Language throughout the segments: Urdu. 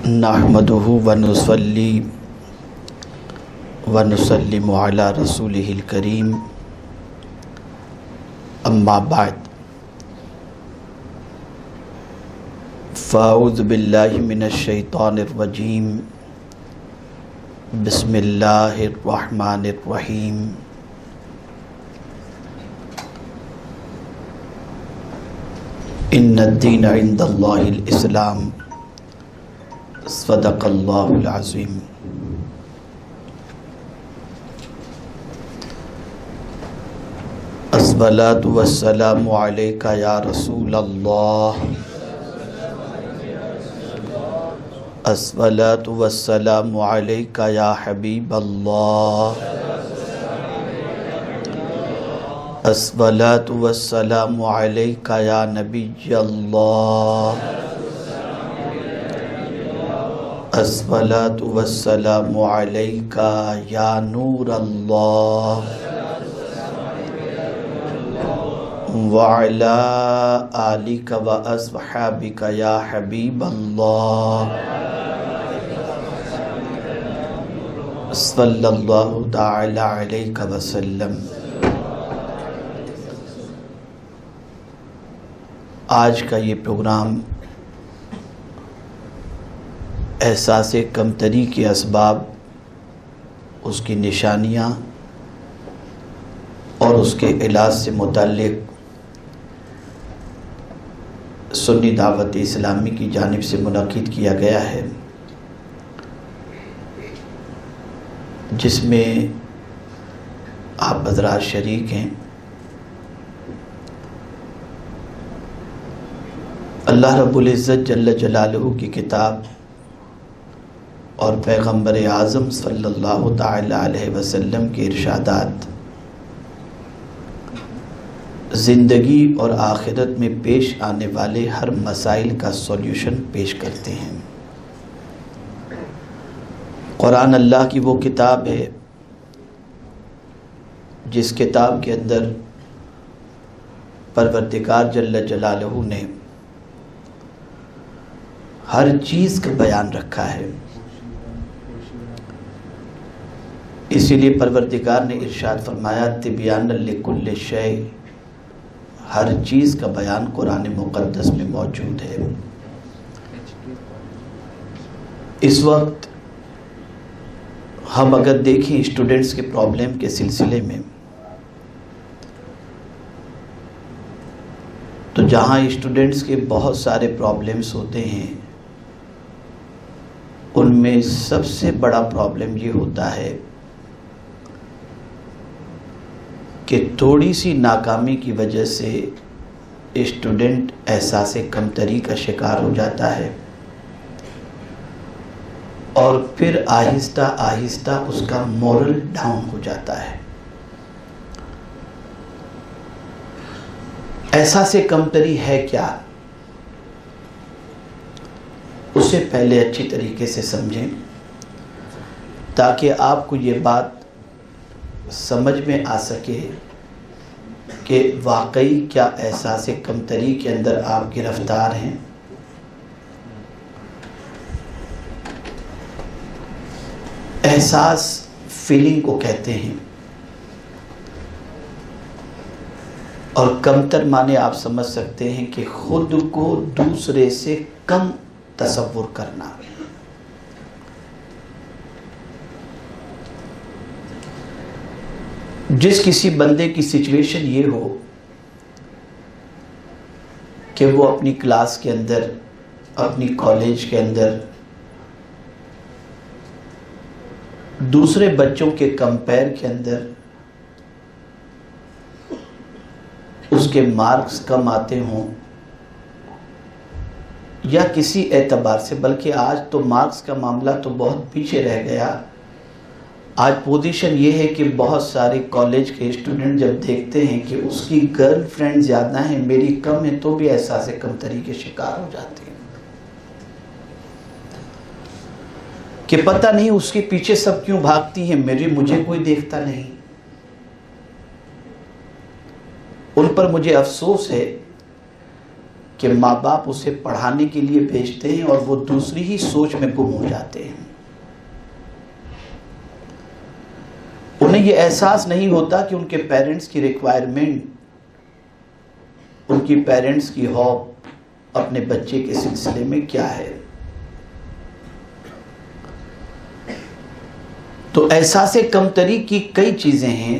نحمدہ ونصلی ونسلم علی رسولہ الکریم اما بعد فاعوذ باللہ من الشیطان الرجیم بسم اللہ الرحمن الرحیم ان الدین عند اللہ الاسلام صدق اللہ العظیم۔ الصلاۃ والسلام علیک یا رسول اللہ، الصلاۃ والسلام علیک یا حبیب اللہ، الصلاۃ والسلام علیک یا نبی اللہ، الصلاۃ والسلام علیک یا نور اللہ، وعلی آلک واصحابک یا حبیب اللہ، صلی اللہ تعالی علیہ وسلم۔ آج کا یہ پروگرام احساس کمتری کے اسباب، اس کی نشانیاں اور اس کے علاج سے متعلق سنی دعوت اسلامی کی جانب سے منعقد کیا گیا ہے، جس میں آپ حضرات شریک ہیں۔ اللہ رب العزت جل جلالہ کی کتاب اور پیغمبر اعظم صلی اللہ تعالی علیہ وسلم کے ارشادات زندگی اور آخرت میں پیش آنے والے ہر مسائل کا سولیوشن پیش کرتے ہیں۔ قرآن اللہ کی وہ کتاب ہے جس کتاب کے اندر پروردگار جل جلالہ نے ہر چیز کا بیان رکھا ہے۔ اسی لیے پروردگار نے ارشاد فرمایا تبیانا لکل شیء، ہر چیز کا بیان قرآن مقدس میں موجود ہے۔ اس وقت ہم اگر دیکھیں اسٹوڈنٹس کے پرابلم کے سلسلے میں، تو جہاں اسٹوڈنٹس کے بہت سارے پرابلمس ہوتے ہیں، ان میں سب سے بڑا پرابلم یہ ہوتا ہے کہ تھوڑی سی ناکامی کی وجہ سے اسٹوڈنٹ احساس کمتری کا شکار ہو جاتا ہے، اور پھر آہستہ آہستہ اس کا مورل ڈاؤن ہو جاتا ہے۔ احساس کمتری ہے کیا؟ اسے پہلے اچھی طریقے سے سمجھیں تاکہ آپ کو یہ بات سمجھ میں آ سکے کہ واقعی کیا احساس کمتری کے اندر آپ گرفتار ہیں۔ احساس فیلنگ کو کہتے ہیں، اور کمتر معنی آپ سمجھ سکتے ہیں کہ خود کو دوسرے سے کم تصور کرنا۔ جس کسی بندے کی سچویشن یہ ہو کہ وہ اپنی کلاس کے اندر، اپنی کالج کے اندر دوسرے بچوں کے کمپیر کے اندر اس کے مارکس کم آتے ہوں، یا کسی اعتبار سے، بلکہ آج تو مارکس کا معاملہ تو بہت پیچھے رہ گیا۔ آج پوزیشن یہ ہے کہ بہت سارے کالج کے اسٹوڈنٹ جب دیکھتے ہیں کہ اس کی گرل فرینڈ زیادہ ہیں، میری کم ہے، تو بھی احساس کمتری کے شکار ہو جاتے ہیں کہ پتہ نہیں اس کے پیچھے سب کیوں بھاگتی ہیں، مجھے کوئی دیکھتا نہیں۔ ان پر مجھے افسوس ہے کہ ماں باپ اسے پڑھانے کے لیے بھیجتے ہیں اور وہ دوسری ہی سوچ میں گم ہو جاتے ہیں. انہیں یہ احساس نہیں ہوتا کہ ان کے پیرنٹس کی ریکوائرمنٹ، ان کی پیرنٹس کی ہوپ اپنے بچے کے سلسلے میں کیا ہے. تو احساس کمتری کی کئی چیزیں ہیں.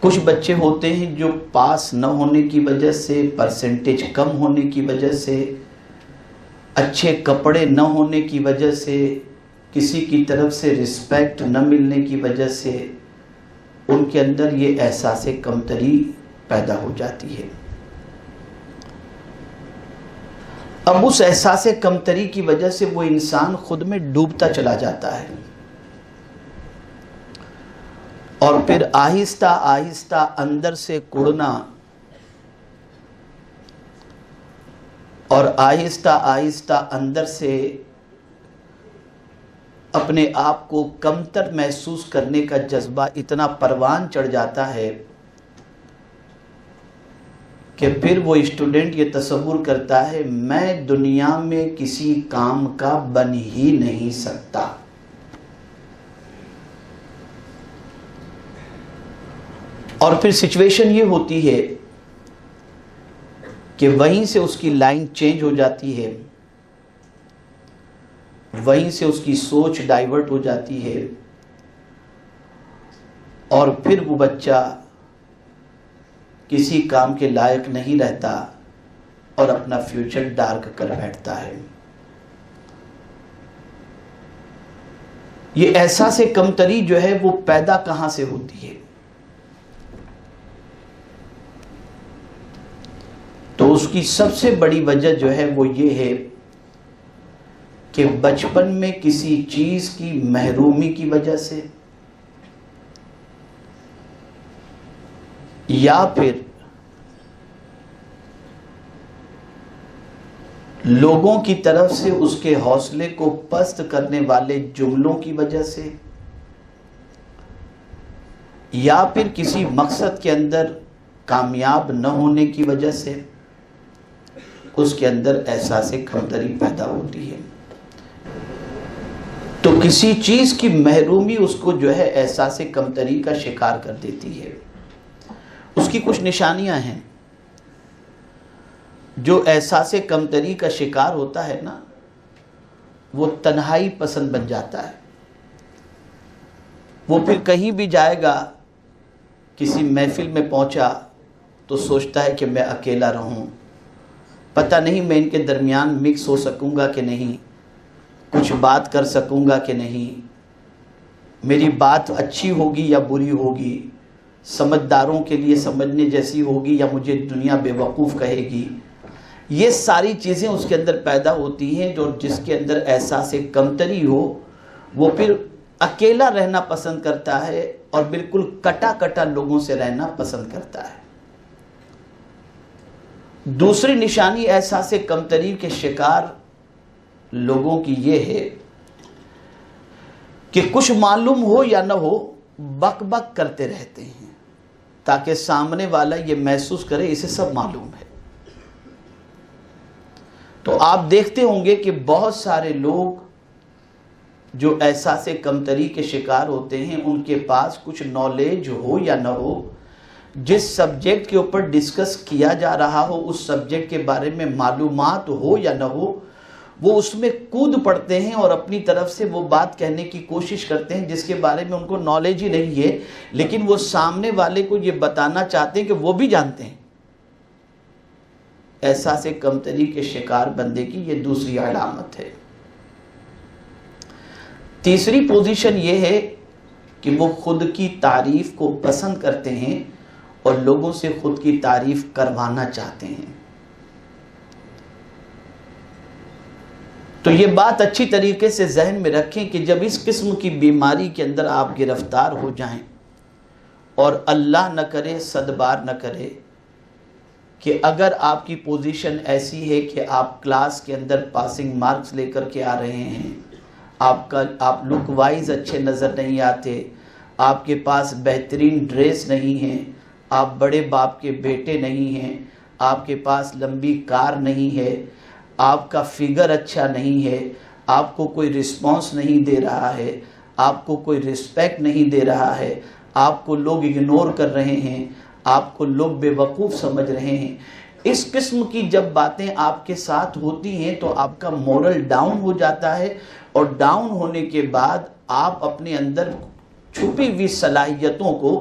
کچھ بچے ہوتے ہیں جو پاس نہ ہونے کی وجہ سے، پرسنٹیج کم ہونے کی وجہ سے، اچھے کپڑے نہ ہونے کی وجہ سے، کسی کی طرف سے رسپیکٹ نہ ملنے کی وجہ سے ان کے اندر یہ احساس کمتری پیدا ہو جاتی ہے. اب اس احساس کمتری کی وجہ سے وہ انسان خود میں ڈوبتا چلا جاتا ہے اور پھر آہستہ آہستہ اندر سے کڑنا اور آہستہ آہستہ اندر سے اپنے آپ کو کمتر محسوس کرنے کا جذبہ اتنا پروان چڑھ جاتا ہے کہ پھر وہ اسٹوڈنٹ یہ تصور کرتا ہے میں دنیا میں کسی کام کا بن ہی نہیں سکتا. اور پھر سچویشن یہ ہوتی ہے کہ وہیں سے اس کی لائن چینج ہو جاتی ہے، وہیں سے اس کی سوچ ڈائیورٹ ہو جاتی ہے اور پھر وہ بچہ کسی کام کے لائق نہیں رہتا اور اپنا فیوچر ڈارک کر بیٹھتا ہے. یہ احساس کمتری جو ہے وہ پیدا کہاں سے ہوتی ہے؟ تو اس کی سب سے بڑی وجہ جو ہے وہ یہ ہے کہ بچپن میں کسی چیز کی محرومی کی وجہ سے یا پھر لوگوں کی طرف سے اس کے حوصلے کو پست کرنے والے جملوں کی وجہ سے یا پھر کسی مقصد کے اندر کامیاب نہ ہونے کی وجہ سے اس کے اندر احساس کمتری پیدا ہوتی ہے. تو کسی چیز کی محرومی اس کو جو ہے احساس کمتری کا شکار کر دیتی ہے. اس کی کچھ نشانیاں ہیں. جو احساس کمتری کا شکار ہوتا ہے نا، وہ تنہائی پسند بن جاتا ہے. وہ پھر کہیں بھی جائے گا، کسی محفل میں پہنچا تو سوچتا ہے کہ میں اکیلا رہوں، پتہ نہیں میں ان کے درمیان مکس ہو سکوں گا کہ نہیں، کچھ بات کر سکوں گا کہ نہیں، میری بات اچھی ہوگی یا بری ہوگی، سمجھداروں کے لیے سمجھنے جیسی ہوگی یا مجھے دنیا بے وقوف کہے گی. یہ ساری چیزیں اس کے اندر پیدا ہوتی ہیں. جو جس کے اندر احساس کمتری ہو وہ پھر اکیلا رہنا پسند کرتا ہے اور بالکل کٹا کٹا لوگوں سے رہنا پسند کرتا ہے. دوسری نشانی احساس کمتری کے شکار لوگوں کی یہ ہے کہ کچھ معلوم ہو یا نہ ہو بک بک کرتے رہتے ہیں تاکہ سامنے والا یہ محسوس کرے اسے سب معلوم ہے. تو آپ دیکھتے ہوں گے کہ بہت سارے لوگ جو احساس کمتری کے شکار ہوتے ہیں ان کے پاس کچھ نالج ہو یا نہ ہو، جس سبجیکٹ کے اوپر ڈسکس کیا جا رہا ہو اس سبجیکٹ کے بارے میں معلومات ہو یا نہ ہو، وہ اس میں کود پڑتے ہیں اور اپنی طرف سے وہ بات کہنے کی کوشش کرتے ہیں جس کے بارے میں ان کو نالج ہی نہیں ہے، لیکن وہ سامنے والے کو یہ بتانا چاہتے ہیں کہ وہ بھی جانتے ہیں. احساس کمتری کے شکار بندے کی یہ دوسری علامت ہے. تیسری پوزیشن یہ ہے کہ وہ خود کی تعریف کو پسند کرتے ہیں اور لوگوں سے خود کی تعریف کروانا چاہتے ہیں. تو یہ بات اچھی طریقے سے ذہن میں رکھیں کہ جب اس قسم کی بیماری کے اندر آپ گرفتار ہو جائیں، اور اللہ نہ کرے صد بار نہ کرے کہ اگر آپ کی پوزیشن ایسی ہے کہ آپ کلاس کے اندر پاسنگ مارکس لے کر کے آ رہے ہیں، آپ لک وائز اچھے نظر نہیں آتے، آپ کے پاس بہترین ڈریس نہیں ہے، آپ بڑے باپ کے بیٹے نہیں ہیں، آپ کے پاس لمبی کار نہیں ہے، آپ کا فگر اچھا نہیں ہے، آپ کو کوئی رسپانس نہیں دے رہا ہے، آپ کو کوئی رسپیکٹ نہیں دے رہا ہے، آپ کو لوگ اگنور کر رہے ہیں، آپ کو لوگ بے وقوف سمجھ رہے ہیں، اس قسم کی جب باتیں آپ کے ساتھ ہوتی ہیں تو آپ کا مورل ڈاؤن ہو جاتا ہے، اور ڈاؤن ہونے کے بعد آپ اپنے اندر چھپی ہوئی صلاحیتوں کو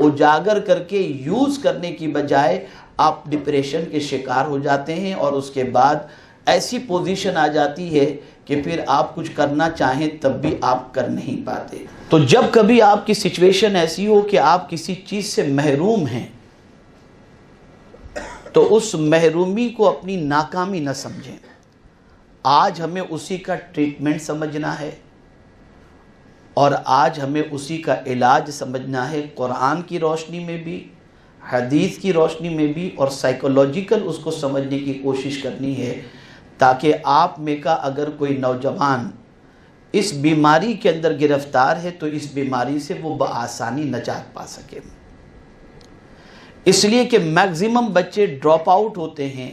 اجاگر کر کے یوز کرنے کی بجائے آپ ڈپریشن کے شکار ہو جاتے ہیں، اور اس کے بعد ایسی پوزیشن آ جاتی ہے کہ پھر آپ کچھ کرنا چاہیں تب بھی آپ کر نہیں پاتے۔ تو جب کبھی آپ کی سچویشن ایسی ہو کہ آپ کسی چیز سے محروم ہیں تو اس محرومی کو اپنی ناکامی نہ سمجھیں، آج ہمیں اسی کا ٹریٹمنٹ سمجھنا ہے، اور آج ہمیں اسی کا علاج سمجھنا ہے، قرآن کی روشنی میں بھی، حدیث کی روشنی میں بھی، اور سائیکولوجیکل اس کو سمجھنے کی کوشش کرنی ہے، تاکہ آپ میں کا اگر کوئی نوجوان اس بیماری کے اندر گرفتار ہے تو اس بیماری سے وہ بآسانی نجات پا سکے۔ اس لیے کہ میکزیمم بچے ڈراپ آؤٹ ہوتے ہیں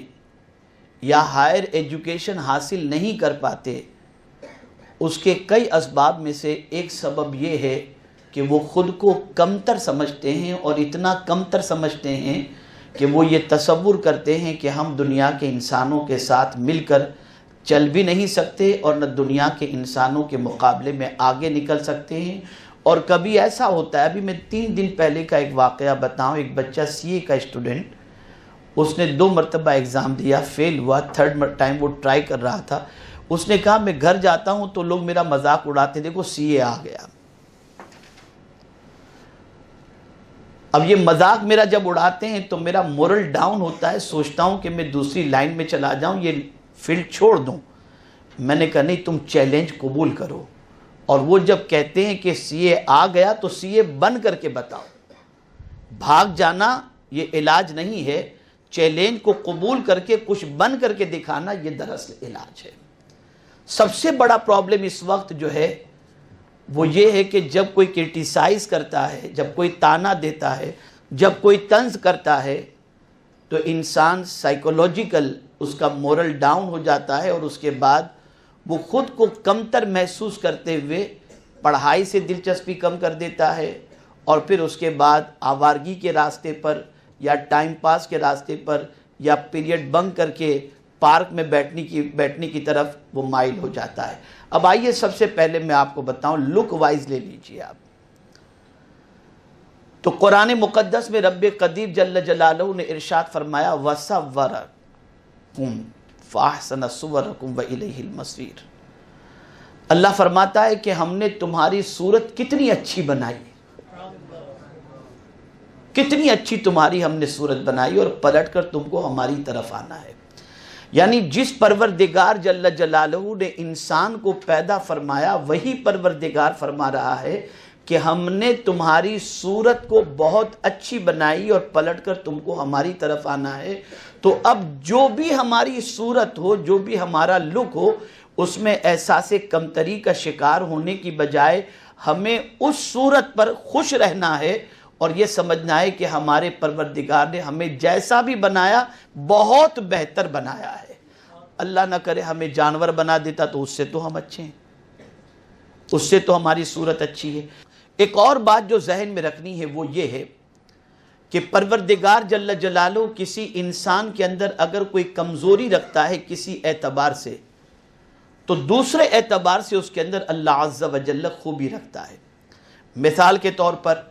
یا ہائر ایجوکیشن حاصل نہیں کر پاتے، اس کے کئی اسباب میں سے ایک سبب یہ ہے کہ وہ خود کو کمتر سمجھتے ہیں، اور اتنا کمتر سمجھتے ہیں کہ وہ یہ تصور کرتے ہیں کہ ہم دنیا کے انسانوں کے ساتھ مل کر چل بھی نہیں سکتے اور نہ دنیا کے انسانوں کے مقابلے میں آگے نکل سکتے ہیں۔ اور کبھی ایسا ہوتا ہے، ابھی میں 3 دن پہلے کا ایک واقعہ بتاؤں، ایک بچہ CA کا اسٹوڈنٹ، اس نے 2 مرتبہ ایگزام دیا، فیل ہوا، 3rd ٹائم وہ ٹرائی کر رہا تھا۔ اس نے کہا میں گھر جاتا ہوں تو لوگ میرا مذاق اڑاتے، دیکھو CA آ گیا۔ اب یہ مذاق میرا جب اڑاتے ہیں تو میرا مورل ڈاؤن ہوتا ہے، سوچتا ہوں کہ میں دوسری لائن میں چلا جاؤں، یہ فیلڈ چھوڑ دوں۔ میں نے کہا نہیں، تم چیلنج قبول کرو، اور وہ جب کہتے ہیں کہ CA آ گیا تو CA بن کر کے بتاؤ۔ بھاگ جانا یہ علاج نہیں ہے، چیلنج کو قبول کر کے کچھ بن کر کے دکھانا یہ دراصل علاج ہے۔ سب سے بڑا پرابلم اس وقت جو ہے وہ یہ ہے کہ جب کوئی کرٹیسائز کرتا ہے، جب کوئی تانا دیتا ہے، جب کوئی طنز کرتا ہے تو انسان سائیکولوجیکل اس کا مورل ڈاؤن ہو جاتا ہے، اور اس کے بعد وہ خود کو کمتر محسوس کرتے ہوئے پڑھائی سے دلچسپی کم کر دیتا ہے، اور پھر اس کے بعد آوارگی کے راستے پر یا ٹائم پاس کے راستے پر یا پیریڈ بنک کر کے پارک میں بیٹھنے کی طرف وہ مائل ہو جاتا ہے۔ اب آئیے سب سے پہلے میں آپ کو بتاؤں، لک وائز لے لیجئے آپ تو قرآن مقدس میں رب قدیر جل جلالہ نے ارشاد فرمایا وَصَوَّرَكُمْ فَأَحْسَنَ صُوَرَكُمْ وَإِلَيْهِ الْمَصِيرُ۔ اللہ فرماتا ہے کہ ہم نے تمہاری صورت کتنی اچھی بنائی، کتنی اچھی تمہاری ہم نے صورت بنائی، اور پلٹ کر تم کو ہماری طرف آنا ہے۔ یعنی جس پروردگار جل جلالہ نے انسان کو پیدا فرمایا، وہی پروردگار فرما رہا ہے کہ ہم نے تمہاری صورت کو بہت اچھی بنائی اور پلٹ کر تم کو ہماری طرف آنا ہے۔ تو اب جو بھی ہماری صورت ہو، جو بھی ہمارا لک ہو، اس میں احساس کمتری کا شکار ہونے کی بجائے ہمیں اس صورت پر خوش رہنا ہے، اور یہ سمجھنا ہے کہ ہمارے پروردگار نے ہمیں جیسا بھی بنایا بہت بہتر بنایا ہے۔ اللہ نہ کرے ہمیں جانور بنا دیتا تو اس سے تو ہم اچھے ہیں، اس سے تو ہماری صورت اچھی ہے۔ ایک اور بات جو ذہن میں رکھنی ہے وہ یہ ہے کہ پروردگار جل جلالہ کسی انسان کے اندر اگر کوئی کمزوری رکھتا ہے کسی اعتبار سے، تو دوسرے اعتبار سے اس کے اندر اللہ عز و جل خوبی رکھتا ہے۔ مثال کے طور پر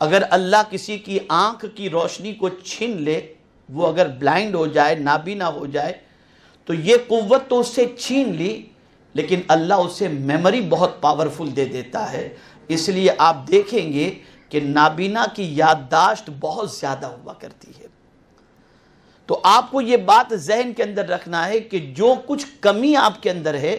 اگر اللہ کسی کی آنکھ کی روشنی کو چھین لے، وہ اگر بلائنڈ ہو جائے، نابینا ہو جائے، تو یہ قوت تو اس سے چھین لی، لیکن اللہ اسے میموری بہت پاورفل دے دیتا ہے۔ اس لیے آپ دیکھیں گے کہ نابینا کی یادداشت بہت زیادہ ہوا کرتی ہے۔ تو آپ کو یہ بات ذہن کے اندر رکھنا ہے کہ جو کچھ کمی آپ کے اندر ہے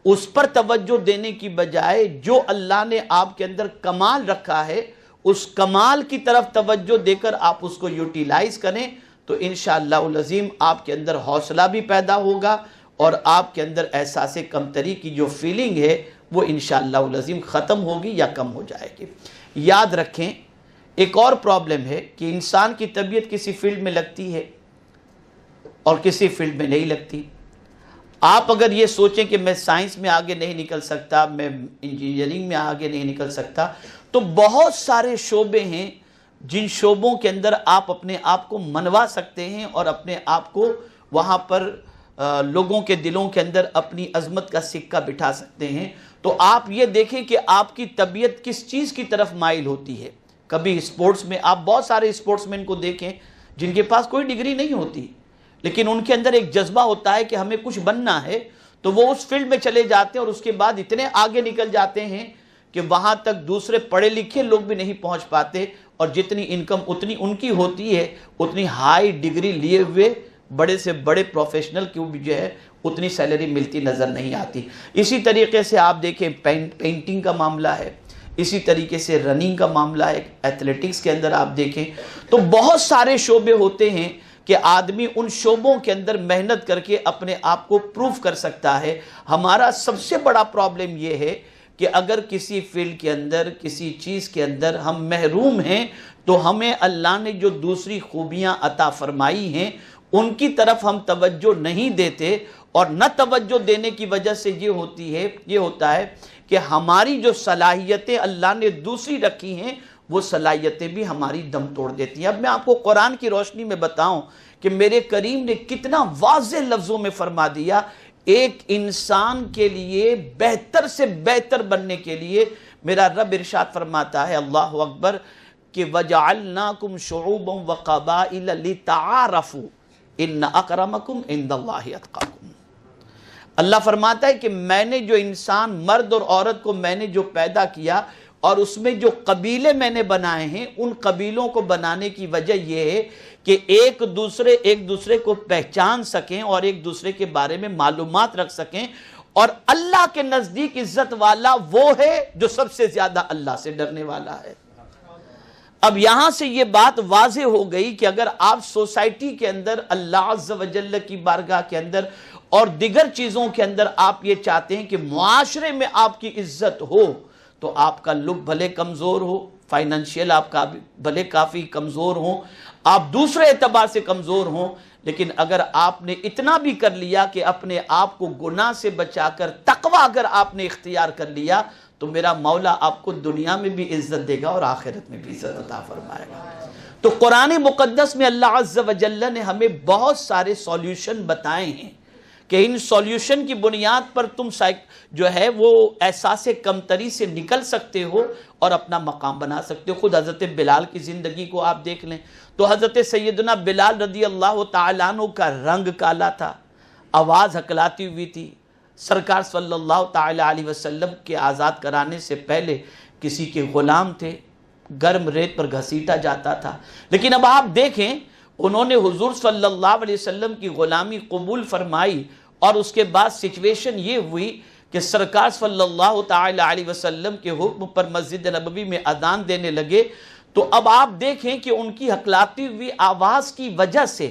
اس پر توجہ دینے کی بجائے جو اللہ نے آپ کے اندر کمال رکھا ہے اس کمال کی طرف توجہ دے کر آپ اس کو یوٹیلائز کریں، تو انشاءاللہ العظیم آپ کے اندر حوصلہ بھی پیدا ہوگا، اور آپ کے اندر احساس کمتری کی جو فیلنگ ہے وہ انشاءاللہ العظیم ختم ہوگی یا کم ہو جائے گی۔ یاد رکھیں ایک اور پرابلم ہے کہ انسان کی طبیعت کسی فیلڈ میں لگتی ہے، اور کسی فیلڈ میں نہیں لگتی. آپ اگر یہ سوچیں کہ میں سائنس میں آگے نہیں نکل سکتا، میں انجینئرنگ میں آگے نہیں نکل سکتا، تو بہت سارے شعبے ہیں جن شعبوں کے اندر آپ اپنے آپ کو منوا سکتے ہیں اور اپنے آپ کو وہاں پر لوگوں کے دلوں کے اندر اپنی عظمت کا سکہ بٹھا سکتے ہیں. تو آپ یہ دیکھیں کہ آپ کی طبیعت کس چیز کی طرف مائل ہوتی ہے. کبھی اسپورٹس میں آپ بہت سارے اسپورٹس مین کو دیکھیں جن کے پاس کوئی ڈگری نہیں ہوتی، لیکن ان کے اندر ایک جذبہ ہوتا ہے کہ ہمیں کچھ بننا ہے، تو وہ اس فیلڈ میں چلے جاتے ہیں اور اس کے بعد اتنے آگے نکل جاتے ہیں کہ وہاں تک دوسرے پڑھے لکھے لوگ بھی نہیں پہنچ پاتے، اور جتنی انکم اتنی ان کی ہوتی ہے، اتنی ہائی ڈگری لیے ہوئے بڑے سے بڑے پروفیشنل کو بھی جو ہے اتنی سیلری ملتی نظر نہیں آتی. اسی طریقے سے آپ دیکھیں پینٹنگ کا معاملہ ہے، اسی طریقے سے رننگ کا معاملہ ہے، ایتھلیٹکس کے اندر آپ دیکھیں تو بہت سارے شعبے ہوتے ہیں کہ آدمی ان شعبوں کے اندر محنت کر کے اپنے آپ کو پروف کر سکتا ہے. ہمارا سب سے بڑا پرابلم یہ ہے کہ اگر کسی فیلڈ کے اندر، کسی چیز کے اندر ہم محروم ہیں تو ہمیں اللہ نے جو دوسری خوبیاں عطا فرمائی ہیں ان کی طرف ہم توجہ نہیں دیتے، اور نہ توجہ دینے کی وجہ سے یہ ہوتا ہے کہ ہماری جو صلاحیتیں اللہ نے دوسری رکھی ہیں وہ صلاحیتیں بھی ہماری دم توڑ دیتی ہیں. اب میں آپ کو قرآن کی روشنی میں بتاؤں کہ میرے کریم نے کتنا واضح لفظوں میں فرما دیا، ایک انسان کے لیے بہتر سے بہتر بننے کے لیے میرا رب ارشاد فرماتا ہے، اللہ اکبر، کہ وَجَعَلْنَاكُمْ شُعُوبًا وَقَبَائِلَ لِتَعَارَفُوا إِنَّ أَكْرَمَكُمْ عِنْدَ اللَّهِ أَتْقَاكُمْ. اللہ فرماتا ہے کہ میں نے جو انسان، مرد اور عورت کو میں نے جو پیدا کیا اور اس میں جو قبیلے میں نے بنائے ہیں، ان قبیلوں کو بنانے کی وجہ یہ ہے کہ ایک دوسرے کو پہچان سکیں اور ایک دوسرے کے بارے میں معلومات رکھ سکیں. اور اللہ کے نزدیک عزت والا وہ ہے جو سب سے زیادہ اللہ سے ڈرنے والا ہے. اب یہاں سے یہ بات واضح ہو گئی کہ اگر آپ سوسائٹی کے اندر اللہ عز و جل کی بارگاہ کے اندر اور دیگر چیزوں کے اندر آپ یہ چاہتے ہیں کہ معاشرے میں آپ کی عزت ہو، تو آپ کا لک بھلے کمزور ہو، فائنینشیل آپ کا بھلے کافی کمزور ہوں، آپ دوسرے اعتبار سے کمزور ہوں، لیکن اگر آپ نے اتنا بھی کر لیا کہ اپنے آپ کو گناہ سے بچا کر تقوی اگر آپ نے اختیار کر لیا، تو میرا مولا آپ کو دنیا میں بھی عزت دے گا اور آخرت میں بھی عزت عطا فرمائے گا. تو قرآن مقدس میں اللہ عز و جل نے ہمیں بہت سارے سولیوشن بتائے ہیں کہ ان سولیوشن کی بنیاد پر تم جو ہے وہ احساس کمتری سے نکل سکتے ہو اور اپنا مقام بنا سکتے ہو. خود حضرت بلال کی زندگی کو آپ دیکھ لیں تو حضرت سیدنا بلال رضی اللہ تعالیٰ عنہ کا رنگ کالا تھا، آواز ہکلاتی ہوئی تھی. سرکار صلی اللہ تعالیٰ علیہ وسلم کے آزاد کرانے سے پہلے کسی کے غلام تھے، گرم ریت پر گھسیٹا جاتا تھا. لیکن اب آپ دیکھیں انہوں نے حضور صلی اللہ علیہ وسلم کی غلامی قبول فرمائی، اور اس کے بعد سچویشن یہ ہوئی کہ سرکار صلی اللہ تعالیٰ علیہ وسلم کے حکم پر مسجد نبوی میں اذان دینے لگے. تو اب آپ دیکھیں کہ ان کی ہکلاتی ہوئی آواز کی وجہ سے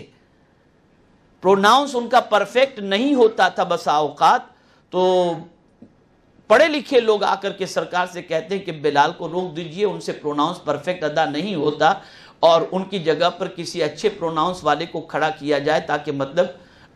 پروناؤنس ان کا پرفیکٹ نہیں ہوتا تھا بسا اوقات، تو پڑھے لکھے لوگ آ کر کے سرکار سے کہتے ہیں کہ بلال کو روک دیجئے، ان سے پروناؤنس پرفیکٹ ادا نہیں ہوتا، اور ان کی جگہ پر کسی اچھے پروناؤنس والے کو کھڑا کیا جائے تاکہ مطلب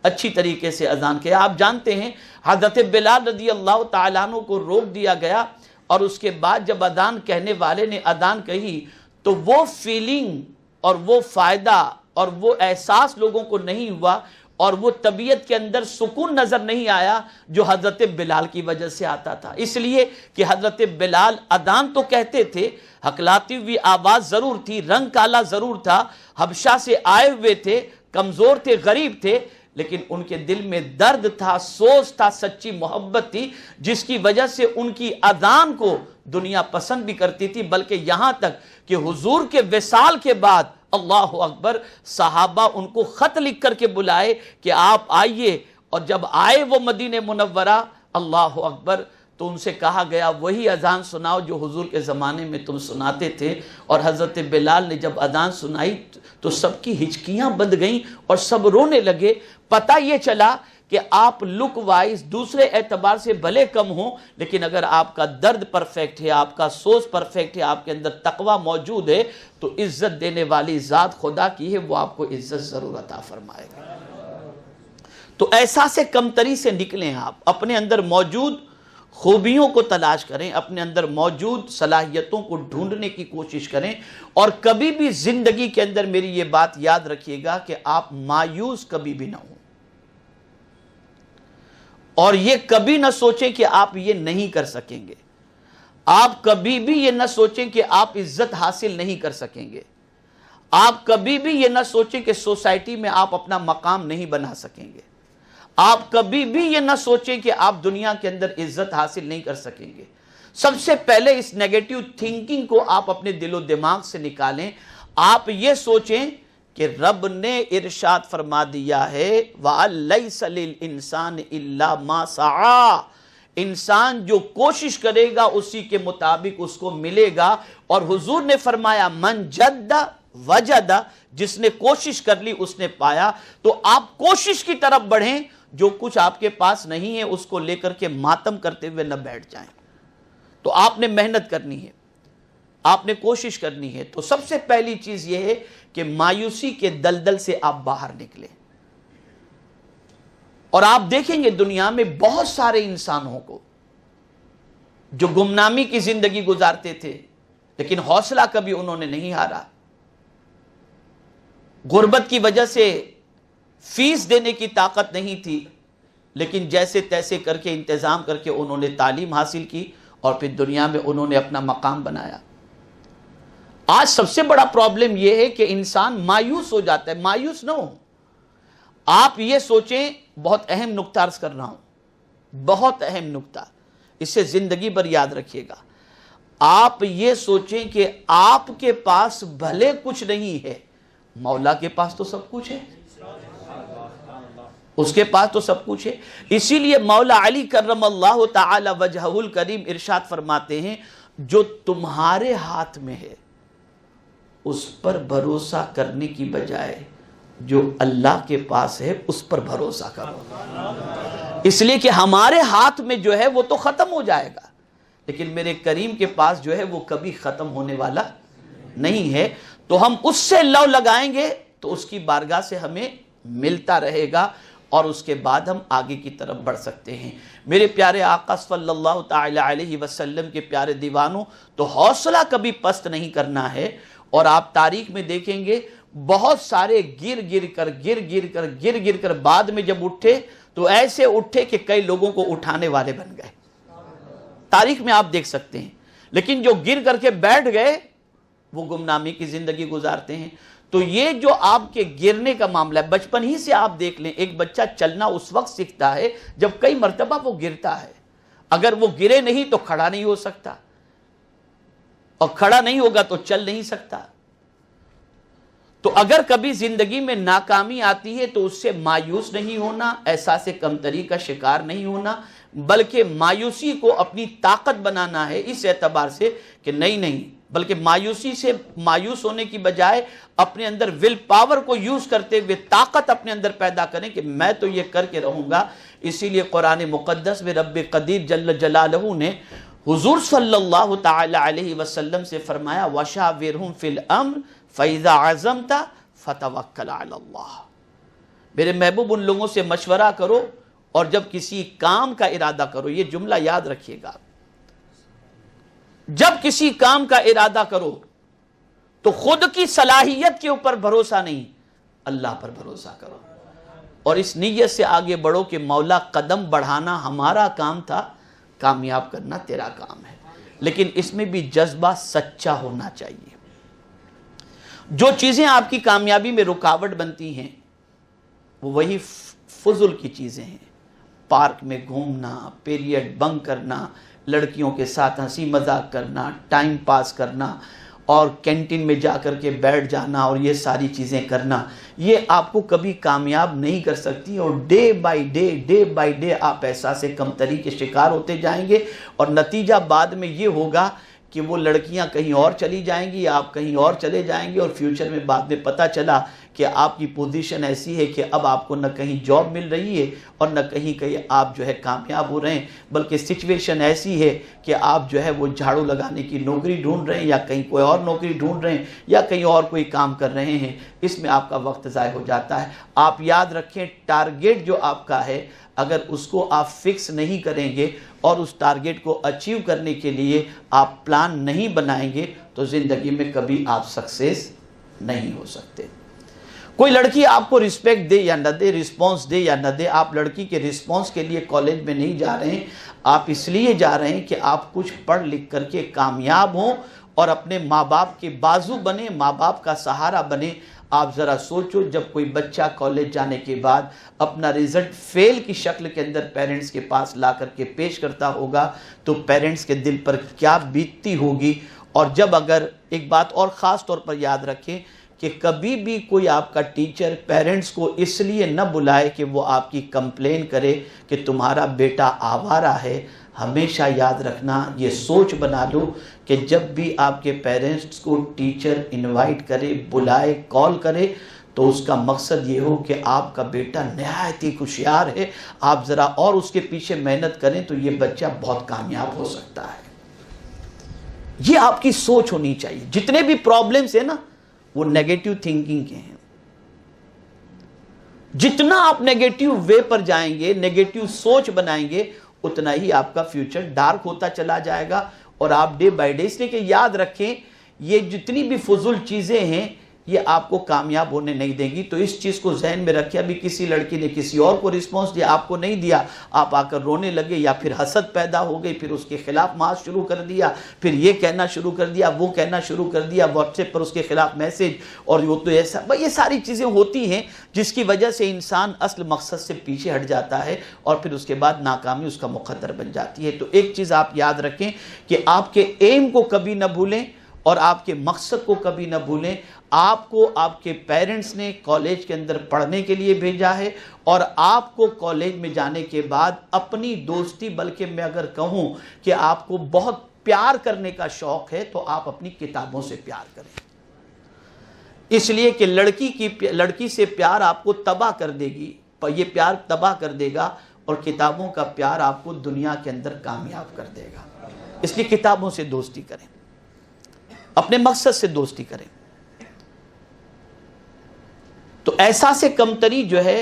اچھی طریقے سے اذان کے. آپ جانتے ہیں حضرت بلال رضی اللہ تعالیٰ عنہ کو روک دیا گیا، اور اس کے بعد جب اذان کہنے والے نے اذان کہی تو وہ فیلنگ اور وہ فائدہ اور وہ احساس لوگوں کو نہیں ہوا، اور وہ طبیعت کے اندر سکون نظر نہیں آیا جو حضرت بلال کی وجہ سے آتا تھا. اس لیے کہ حضرت بلال اذان تو کہتے تھے، ہکلاتی ہوئی آواز ضرور تھی، رنگ کالا ضرور تھا، حبشہ سے آئے ہوئے تھے، کمزور تھے، غریب تھے، لیکن ان کے دل میں درد تھا، سوز تھا، سچی محبت تھی، جس کی وجہ سے ان کی اذان کو دنیا پسند بھی کرتی تھی. بلکہ یہاں تک کہ حضور کے وصال کے بعد اللہ اکبر صحابہ ان کو خط لکھ کر کے بلائے کہ آپ آئیے، اور جب آئے وہ مدینہ منورہ، اللہ اکبر، تو ان سے کہا گیا وہی اذان سناؤ جو حضور کے زمانے میں تم سناتے تھے. اور حضرت بلال نے جب اذان سنائی تو سب کی ہچکیاں بند گئیں اور سب رونے لگے. پتہ یہ چلا کہ آپ لک وائز دوسرے اعتبار سے بھلے کم ہوں، لیکن اگر آپ کا درد پرفیکٹ ہے، آپ کا سوچ پرفیکٹ ہے، آپ کے اندر تقوی موجود ہے، تو عزت دینے والی ذات خدا کی ہے، وہ آپ کو عزت ضرور عطا فرمائے گا. تو احساس کمتری سے نکلیں، آپ اپنے اندر موجود خوبیوں کو تلاش کریں، اپنے اندر موجود صلاحیتوں کو ڈھونڈنے کی کوشش کریں، اور کبھی بھی زندگی کے اندر میری یہ بات یاد رکھیے گا کہ آپ مایوس کبھی بھی نہ ہوں، اور یہ کبھی نہ سوچیں کہ آپ یہ نہیں کر سکیں گے، آپ کبھی بھی یہ نہ سوچیں کہ آپ عزت حاصل نہیں کر سکیں گے، آپ کبھی بھی یہ نہ سوچیں کہ سوسائٹی میں آپ اپنا مقام نہیں بنا سکیں گے، آپ کبھی بھی یہ نہ سوچیں کہ آپ دنیا کے اندر عزت حاصل نہیں کر سکیں گے۔ سب سے پہلے اس نیگیٹو تھنکنگ کو آپ اپنے دل و دماغ سے نکالیں، آپ یہ سوچیں کہ رب نے ارشاد فرما دیا ہے وَأَلَّيْسَ لِلْإِنسَانِ إِلَّا مَا سَعَى، انسان جو کوشش کرے گا اسی کے مطابق اس کو ملے گا، اور حضور نے فرمایا من جد وجد، جس نے کوشش کر لی اس نے پایا۔ تو آپ کوشش کی طرف بڑھیں، جو کچھ آپ کے پاس نہیں ہے اس کو لے کر کے ماتم کرتے ہوئے نہ بیٹھ جائیں۔ تو آپ نے محنت کرنی ہے، آپ نے کوشش کرنی ہے۔ تو سب سے پہلی چیز یہ ہے کہ مایوسی کے دلدل سے آپ باہر نکلیں، اور آپ دیکھیں گے دنیا میں بہت سارے انسانوں کو جو گمنامی کی زندگی گزارتے تھے، لیکن حوصلہ کبھی انہوں نے نہیں ہارا، غربت کی وجہ سے فیس دینے کی طاقت نہیں تھی، لیکن جیسے تیسے کر کے انتظام کر کے انہوں نے تعلیم حاصل کی، اور پھر دنیا میں انہوں نے اپنا مقام بنایا۔ آج سب سے بڑا پرابلم یہ ہے کہ انسان مایوس ہو جاتا ہے۔ مایوس نہ ہو، آپ یہ سوچیں، بہت اہم نکتہ عرض کر رہا ہوں، بہت اہم نکتہ، اسے زندگی بھر یاد رکھیے گا۔ آپ یہ سوچیں کہ آپ کے پاس بھلے کچھ نہیں ہے، مولا کے پاس تو سب کچھ ہے، اس کے پاس تو سب کچھ ہے۔ اسی لیے مولا علی کرم اللہ تعالی وجہہ الکریم ارشاد فرماتے ہیں جو تمہارے ہاتھ میں ہے اس پر بھروسہ کرنے کی بجائے جو اللہ کے پاس ہے اس پر بھروسہ کرو، اس لیے کہ ہمارے ہاتھ میں جو ہے وہ تو ختم ہو جائے گا، لیکن میرے کریم کے پاس جو ہے وہ کبھی ختم ہونے والا نہیں ہے۔ تو ہم اس سے لو لگائیں گے تو اس کی بارگاہ سے ہمیں ملتا رہے گا، اور اس کے بعد ہم آگے کی طرف بڑھ سکتے ہیں۔ میرے پیارے آقا صلی اللہ تعالی علیہ وسلم کے پیارے دیوانوں، تو حوصلہ کبھی پست نہیں کرنا ہے، اور آپ تاریخ میں دیکھیں گے بہت سارے گر گر کر بعد میں جب اٹھے تو ایسے اٹھے کہ کئی لوگوں کو اٹھانے والے بن گئے، تاریخ میں آپ دیکھ سکتے ہیں۔ لیکن جو گر کر کے بیٹھ گئے وہ گمنامی کی زندگی گزارتے ہیں۔ تو یہ جو آپ کے گرنے کا معاملہ ہے، بچپن ہی سے آپ دیکھ لیں، ایک بچہ چلنا اس وقت سیکھتا ہے جب کئی مرتبہ وہ گرتا ہے۔ اگر وہ گرے نہیں تو کھڑا نہیں ہو سکتا، اور کھڑا نہیں ہوگا تو چل نہیں سکتا۔ تو اگر کبھی زندگی میں ناکامی آتی ہے تو اس سے مایوس نہیں ہونا، احساس کمتری کا شکار نہیں ہونا، بلکہ مایوسی کو اپنی طاقت بنانا ہے، اس اعتبار سے کہ نہیں، بلکہ مایوسی سے مایوس ہونے کی بجائے اپنے اندر ول پاور کو یوز کرتے ہوئے طاقت اپنے اندر پیدا کریں کہ میں تو یہ کر کے رہوں گا۔ اسی لیے قرآن مقدس میں رب قدیر جل جلالہ نے حضور صلی اللہ تعالی علیہ وسلم سے فرمایا وَشَاوِرْهُمْ فِي الْأَمْرِ فَإِذَا عَزَمْتَ فَتَوَكَّلْ عَلَى اللَّهِ، میرے محبوب ان لوگوں سے مشورہ کرو، اور جب کسی کام کا ارادہ کرو، یہ جملہ یاد رکھیے گا، جب کسی کام کا ارادہ کرو تو خود کی صلاحیت کے اوپر بھروسہ نہیں، اللہ پر بھروسہ کرو، اور اس نیت سے آگے بڑھو کہ مولا قدم بڑھانا ہمارا کام تھا، کامیاب کرنا تیرا کام ہے۔ لیکن اس میں بھی جذبہ سچا ہونا چاہیے۔ جو چیزیں آپ کی کامیابی میں رکاوٹ بنتی ہیں وہ وہی فضل کی چیزیں ہیں، پارک میں گھومنا، پیریڈ بنک کرنا، لڑکیوں کے ساتھ ہنسی مذاق کرنا، ٹائم پاس کرنا، اور کینٹین میں جا کر کے بیٹھ جانا، اور یہ ساری چیزیں کرنا، یہ آپ کو کبھی کامیاب نہیں کر سکتی، اور ڈے بائی ڈے آپ احساس کمتری کے شکار ہوتے جائیں گے، اور نتیجہ بعد میں یہ ہوگا کہ وہ لڑکیاں کہیں اور چلی جائیں گی یا آپ کہیں اور چلے جائیں گے اور فیوچر میں بعد میں پتہ چلا کہ آپ کی پوزیشن ایسی ہے کہ اب آپ کو نہ کہیں جاب مل رہی ہے اور نہ کہیں آپ جو ہے کامیاب ہو رہے ہیں، بلکہ سچویشن ایسی ہے کہ آپ جو ہے وہ جھاڑو لگانے کی نوکری ڈھونڈ رہے ہیں یا کہیں کوئی اور نوکری ڈھونڈ رہے ہیں یا کہیں اور کوئی کام کر رہے ہیں، اس میں آپ کا وقت ضائع ہو جاتا ہے۔ آپ یاد رکھیں، ٹارگیٹ جو آپ کا ہے اگر اس کو آپ فکس نہیں کریں گے اور اس ٹارگیٹ کو اچیو کرنے کے لیے آپ پلان نہیں بنائیں گے تو زندگی میں کبھی آپ سکسیس نہیں ہو سکتے۔ کوئی لڑکی آپ کو رسپیکٹ دے یا نہ دے، رسپانس دے یا نہ دے، آپ لڑکی کے رسپانس کے لیے کالج میں نہیں جا رہے ہیں، آپ اس لیے جا رہے ہیں کہ آپ کچھ پڑھ لکھ کر کے کامیاب ہوں اور اپنے ماں باپ کے بازو بنے، ماں باپ کا سہارا بنے۔ آپ ذرا سوچو، جب کوئی بچہ کالج جانے کے بعد اپنا رزلٹ فیل کی شکل کے اندر پیرنٹس کے پاس لا کر کے پیش کرتا ہوگا تو پیرنٹس کے دل پر کیا بیتتی ہوگی۔ اور جب اگر ایک بات اور خاص طور پر یاد رکھیں کہ کبھی بھی کوئی آپ کا ٹیچر پیرنٹس کو اس لیے نہ بلائے کہ وہ آپ کی کمپلین کرے کہ تمہارا بیٹا آوارہ ہے، ہمیشہ یاد رکھنا، یہ سوچ بنا لو کہ جب بھی آپ کے پیرنٹس کو ٹیچر انوائٹ کرے، بلائے، کال کرے تو اس کا مقصد یہ ہو کہ آپ کا بیٹا نہایت ہی ہوشیار ہے، آپ ذرا اور اس کے پیچھے محنت کریں تو یہ بچہ بہت کامیاب ہو سکتا ہے۔ یہ آپ کی سوچ ہونی چاہیے۔ جتنے بھی پرابلمز ہیں نا وہ نیگیٹو تھنکنگ کے ہیں۔ جتنا آپ نیگیٹو وے پر جائیں گے، نیگیٹو سوچ بنائیں گے، اتنا ہی آپ کا فیوچر ڈارک ہوتا چلا جائے گا اور آپ ڈے بائی ڈے، اس لیے کہ یاد رکھیں یہ جتنی بھی فضول چیزیں ہیں یہ آپ کو کامیاب ہونے نہیں دیں گی۔ تو اس چیز کو ذہن میں رکھیں، ابھی کسی لڑکی نے کسی اور کو رسپانس دیا، آپ کو نہیں دیا، آپ آ کر رونے لگے یا پھر حسد پیدا ہو گئی، پھر اس کے خلاف معاذ شروع کر دیا، پھر یہ کہنا شروع کر دیا، وہ کہنا شروع کر دیا، واٹس ایپ پر اس کے خلاف میسج، اور وہ تو ایسا، یہ ساری چیزیں ہوتی ہیں جس کی وجہ سے انسان اصل مقصد سے پیچھے ہٹ جاتا ہے اور پھر اس کے بعد ناکامی اس کا مقدر بن جاتی ہے۔ تو ایک چیز آپ یاد رکھیں کہ آپ کے ایم کو کبھی نہ بھولیں اور آپ کے مقصد کو کبھی نہ بھولیں۔ آپ کو آپ کے پیرنٹس نے کالج کے اندر پڑھنے کے لیے بھیجا ہے اور آپ کو کالج میں جانے کے بعد اپنی دوستی، بلکہ میں اگر کہوں کہ آپ کو بہت پیار کرنے کا شوق ہے تو آپ اپنی کتابوں سے پیار کریں، اس لیے کہ لڑکی سے پیار آپ کو تباہ کر دے گی، یہ پیار تباہ کر دے گا، اور کتابوں کا پیار آپ کو دنیا کے اندر کامیاب کر دے گا۔ اس لیے کتابوں سے دوستی کریں، اپنے مقصد سے دوستی کریں۔ تو احساس کمتری جو ہے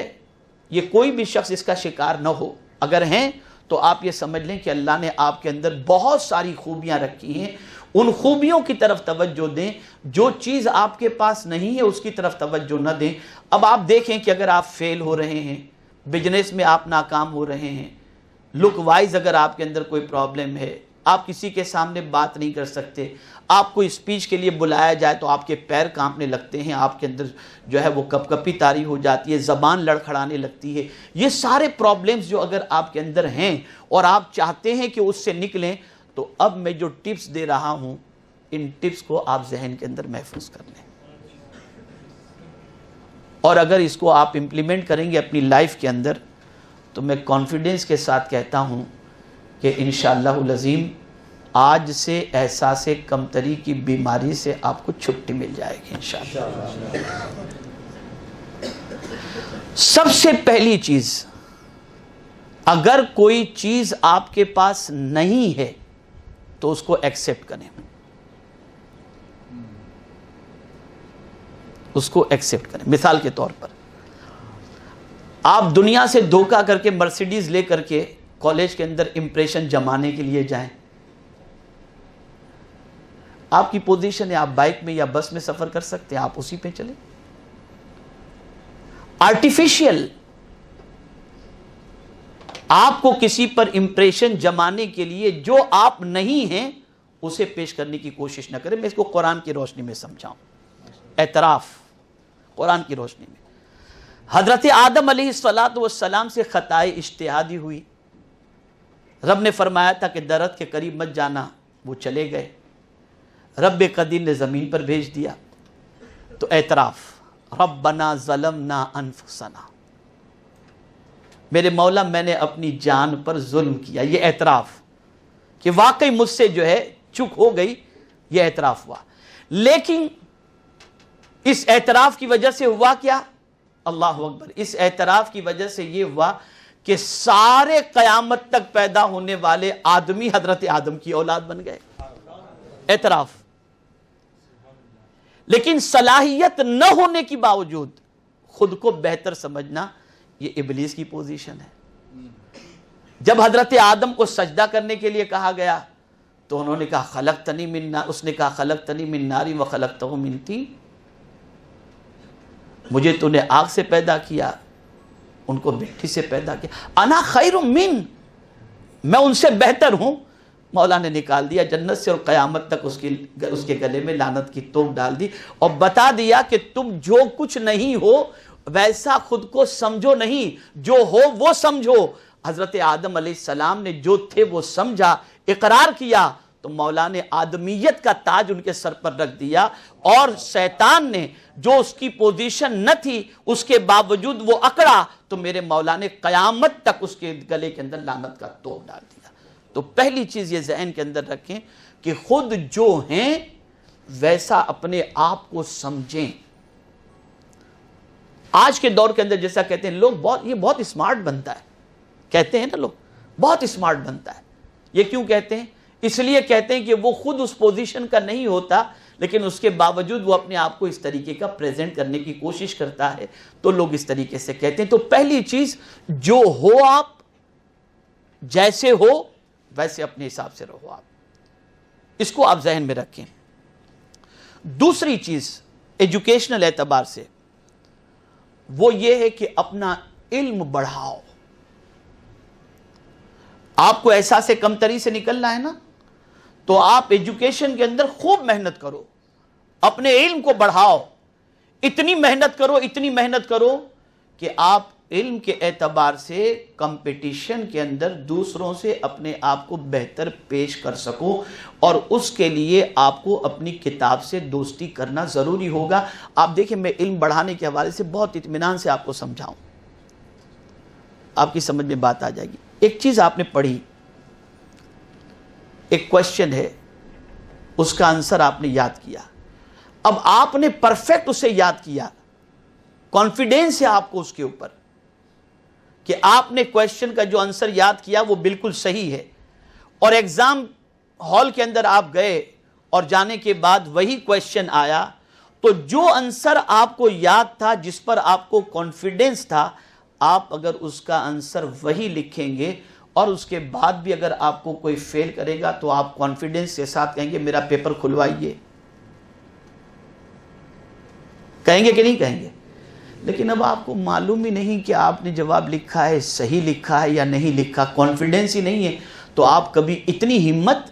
یہ کوئی بھی شخص اس کا شکار نہ ہو، اگر ہیں تو آپ یہ سمجھ لیں کہ اللہ نے آپ کے اندر بہت ساری خوبیاں رکھی ہیں، ان خوبیوں کی طرف توجہ دیں۔ جو چیز آپ کے پاس نہیں ہے اس کی طرف توجہ نہ دیں۔ اب آپ دیکھیں کہ اگر آپ فیل ہو رہے ہیں، بزنس میں آپ ناکام ہو رہے ہیں، لک وائز اگر آپ کے اندر کوئی پرابلم ہے، آپ کسی کے سامنے بات نہیں کر سکتے، آپ کو اسپیچ کے لیے بلایا جائے تو آپ کے پیر کانپنے لگتے ہیں، آپ کے اندر جو ہے وہ کپ کپی طاری ہو جاتی ہے، زبان لڑکھڑانے لگتی ہے، یہ سارے پرابلمز جو اگر آپ کے اندر ہیں اور آپ چاہتے ہیں کہ اس سے نکلیں، تو اب میں جو ٹپس دے رہا ہوں ان ٹپس کو آپ ذہن کے اندر محفوظ کر لیں، اور اگر اس کو آپ امپلیمنٹ کریں گے اپنی لائف کے اندر تو میں کانفیڈنس کے ساتھ کہتا ہوں کہ انشاءاللہ العظیم آج سے احساس کمتری کی بیماری سے آپ کو چھٹی مل جائے گی انشاءاللہ۔ سب سے پہلی چیز، اگر کوئی چیز آپ کے پاس نہیں ہے تو اس کو ایکسپٹ کریں، اس کو ایکسپٹ کریں۔ مثال کے طور پر آپ دنیا سے دھوکہ کر کے مرسیڈیز لے کر کے کالج کے اندر امپریشن جمانے کے لیے جائیں، آپ کی پوزیشن ہے، آپ بائک میں یا بس میں سفر کر سکتے ہیں، آپ اسی پہ چلیں۔ آرٹیفیشل آپ کو کسی پر امپریشن جمانے کے لیے جو آپ نہیں ہیں اسے پیش کرنے کی کوشش نہ کریں۔ میں اس کو قرآن کی روشنی میں سمجھاؤں، اعتراف قرآن کی روشنی میں۔ حضرت آدم علیہ السلام سے خطائے اجتہادی ہوئی، رب نے فرمایا تھا کہ درخت کے قریب مت جانا، وہ چلے گئے، رب قدیر نے زمین پر بھیج دیا، تو اعتراف، ربنا ظلمنا انفسنا، میرے مولا میں نے اپنی جان پر ظلم کیا، یہ اعتراف کہ واقعی مجھ سے جو ہے چک ہو گئی، یہ اعتراف ہوا. لیکن اس اعتراف کی وجہ سے ہوا کیا؟ اللہ اکبر، اس اعتراف کی وجہ سے یہ ہوا کہ سارے قیامت تک پیدا ہونے والے آدمی حضرت آدم کی اولاد بن گئے. اعتراف. لیکن صلاحیت نہ ہونے کی باوجود خود کو بہتر سمجھنا، یہ ابلیس کی پوزیشن ہے. جب حضرت آدم کو سجدہ کرنے کے لیے کہا گیا تو انہوں نے کہا خلقتنی من نار، اس نے کہا خلقتنی من نار وخلقتہ من طین، مجھے تو نے آگ سے پیدا کیا، ان کو مٹی سے پیدا کیا. انا خیر من، میں ان سے بہتر ہوں. مولا نے نکال دیا جنت سے اور قیامت تک اس کے گلے میں لعنت کی توق ڈال دی اور بتا دیا کہ تم جو کچھ نہیں ہو ویسا خود کو سمجھو نہیں، جو ہو وہ سمجھو. حضرت آدم علیہ السلام نے جو تھے وہ سمجھا، اقرار کیا، تو مولا نے آدمیت کا تاج ان کے سر پر رکھ دیا. اور شیطان نے جو اس کی پوزیشن نہ تھی اس کے باوجود وہ اکڑا، تو میرے مولا نے قیامت تک اس کے گلے کے اندر لعنت کا توق ڈال دیا. تو پہلی چیز یہ ذہن کے اندر رکھیں کہ خود جو ہیں ویسا اپنے آپ کو سمجھیں. آج کے دور کے اندر جیسا کہتے ہیں لوگ یہ بہت اسمارٹ بنتا ہے، کہتے ہیں نا لوگ بہت اسمارٹ بنتا ہے. یہ کیوں کہتے ہیں؟ اس لیے کہتے ہیں کہ وہ خود اس پوزیشن کا نہیں ہوتا، لیکن اس کے باوجود وہ اپنے آپ کو اس طریقے کا پریزنٹ کرنے کی کوشش کرتا ہے، تو لوگ اس طریقے سے کہتے ہیں. تو پہلی چیز، جو ہو آپ، جیسے ہو ویسے اپنے حساب سے رہو. آپ اس کو آپ ذہن میں رکھیں. دوسری چیز ایجوکیشنل اعتبار سے وہ یہ ہے کہ اپنا علم بڑھاؤ. آپ کو احساس کمتری سے نکلنا ہے نا، تو آپ ایجوکیشن کے اندر خوب محنت کرو، اپنے علم کو بڑھاؤ. اتنی محنت کرو کہ آپ علم کے اعتبار سے کمپٹیشن کے اندر دوسروں سے اپنے آپ کو بہتر پیش کر سکو، اور اس کے لیے آپ کو اپنی کتاب سے دوستی کرنا ضروری ہوگا. آپ دیکھیں، میں علم بڑھانے کے حوالے سے بہت اطمینان سے آپ کو سمجھاؤں، آپ کی سمجھ میں بات آ جائے گی. ایک چیز آپ نے پڑھی، ایک کوشچن ہے، اس کا آنسر آپ نے یاد کیا. اب آپ نے پرفیکٹ اسے یاد کیا، کانفیڈینس ہے آپ کو اس کے اوپر کہ آپ نے کوشچن کا جو آنسر یاد کیا وہ بالکل صحیح ہے. اور ایگزام ہال کے اندر آپ گئے اور جانے کے بعد وہی کوشچن آیا، تو جو آنسر آپ کو یاد تھا، جس پر آپ کو کانفیڈینس تھا، آپ اگر اس کا آنسر وہی لکھیں گے اور اس کے بعد بھی اگر آپ کو کوئی فیل کرے گا تو آپ کانفیڈینس کے ساتھ کہیں گے میرا پیپر کھلوائیے. کہیں گے کہ نہیں کہیں گے؟ لیکن اب آپ کو معلوم ہی نہیں کہ آپ نے جواب لکھا ہے، صحیح لکھا ہے یا نہیں لکھا، کانفیڈینس ہی نہیں ہے، تو آپ کبھی اتنی ہمت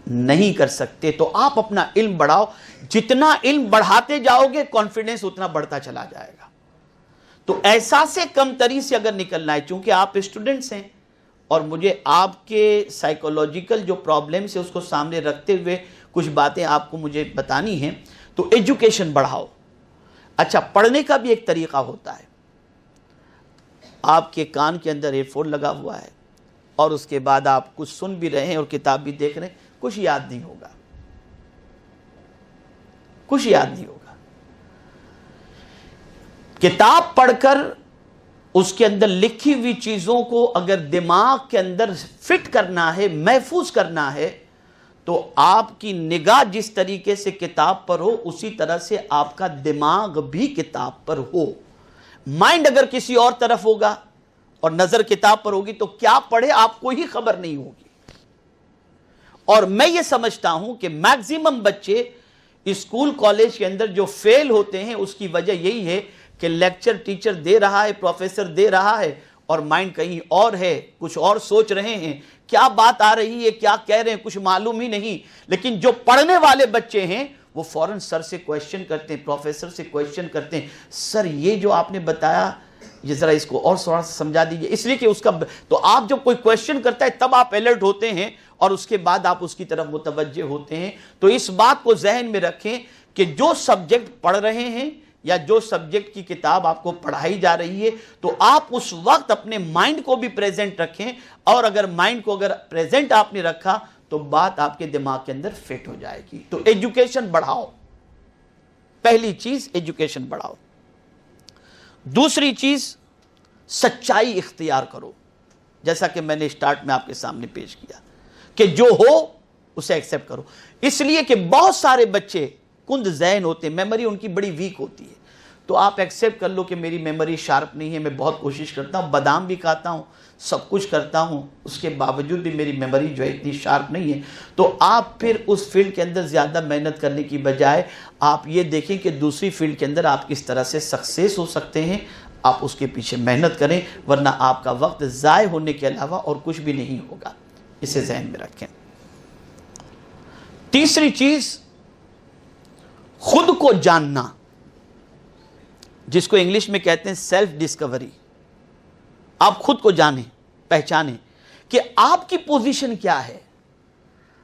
نہیں کر سکتے. تو آپ اپنا علم بڑھاؤ. جتنا علم بڑھاتے جاؤ گے کانفیڈینس اتنا بڑھتا چلا جائے گا. تو احساس کمتری سے اگر نکلنا ہے، چونکہ آپ اسٹوڈنٹس ہیں اور مجھے آپ کے سائیکولوجیکل جو پرابلمس ہے اس کو سامنے رکھتے ہوئے کچھ باتیں آپ کو مجھے بتانی ہیں، تو ایجوکیشن بڑھاؤ. اچھا، پڑھنے کا بھی ایک طریقہ ہوتا ہے. آپ کے کان کے اندر ایئر فون لگا ہوا ہے اور اس کے بعد آپ کچھ سن بھی رہے ہیں اور کتاب بھی دیکھ رہے ہیں، کچھ یاد نہیں ہوگا، کچھ یاد نہیں ہوگا. کتاب پڑھ کر اس کے اندر لکھی ہوئی چیزوں کو اگر دماغ کے اندر فٹ کرنا ہے، محفوظ کرنا ہے، تو آپ کی نگاہ جس طریقے سے کتاب پر ہو اسی طرح سے آپ کا دماغ بھی کتاب پر ہو. مائنڈ اگر کسی اور طرف ہوگا اور نظر کتاب پر ہوگی تو کیا پڑھے آپ کو ہی خبر نہیں ہوگی. اور میں یہ سمجھتا ہوں کہ میکزیمم بچے اسکول کالج کے اندر جو فیل ہوتے ہیں اس کی وجہ یہی ہے کہ لیکچر ٹیچر دے رہا ہے، پروفیسر دے رہا ہے، اور مائنڈ کہیں اور ہے، کچھ اور سوچ رہے ہیں، کیا بات آ رہی ہے، کیا کہہ رہے ہیں، کچھ معلوم ہی نہیں. لیکن جو پڑھنے والے بچے ہیں وہ فوراً سر سے کویشچن کرتے ہیں، پروفیسر سے کویشچن کرتے ہیں، سر یہ جو آپ نے بتایا یہ ذرا اس کو اور تھوڑا سا سمجھا دیجئے. اس لیے کہ اس کا تو آپ جب کوئی کویشچن کرتا ہے تب آپ الرٹ ہوتے ہیں اور اس کے بعد آپ اس کی طرف متوجہ ہوتے ہیں. تو اس بات کو ذہن میں رکھیں کہ جو سبجیکٹ پڑھ رہے ہیں یا جو سبجیکٹ کی کتاب آپ کو پڑھائی جا رہی ہے تو آپ اس وقت اپنے مائنڈ کو بھی پریزنٹ رکھیں. اور اگر مائنڈ کو اگر پریزنٹ آپ نے رکھا تو بات آپ کے دماغ کے اندر فٹ ہو جائے گی. تو ایجوکیشن بڑھاؤ, پہلی چیز ایجوکیشن بڑھاؤ. دوسری چیز سچائی اختیار کرو, جیسا کہ میں نے سٹارٹ میں آپ کے سامنے پیش کیا کہ جو ہو اسے ایکسیپٹ کرو. اس لیے کہ بہت سارے بچے کند ذہن ہوتے ہیں, میموری ان کی بڑی ویک ہوتی ہے. تو آپ ایکسیپٹ کر لو کہ میری میموری شارپ نہیں ہے, میں بہت کوشش کرتا ہوں, بادام بھی کھاتا ہوں, سب کچھ کرتا ہوں, اس کے باوجود بھی میری میموری جو ہے اتنی شارپ نہیں ہے. تو آپ پھر اس فیلڈ کے اندر زیادہ محنت کرنے کی بجائے آپ یہ دیکھیں کہ دوسری فیلڈ کے اندر آپ کس طرح سے سکسیس ہو سکتے ہیں, آپ اس کے پیچھے محنت کریں, ورنہ آپ کا وقت ضائع ہونے کے علاوہ اور کچھ بھی نہیں ہوگا. اسے ذہن میں رکھیں. تیسری چیز خود کو جاننا, جس کو انگلش میں کہتے ہیں سیلف ڈسکوری. آپ خود کو جانیں, پہچانیں کہ آپ کی پوزیشن کیا ہے,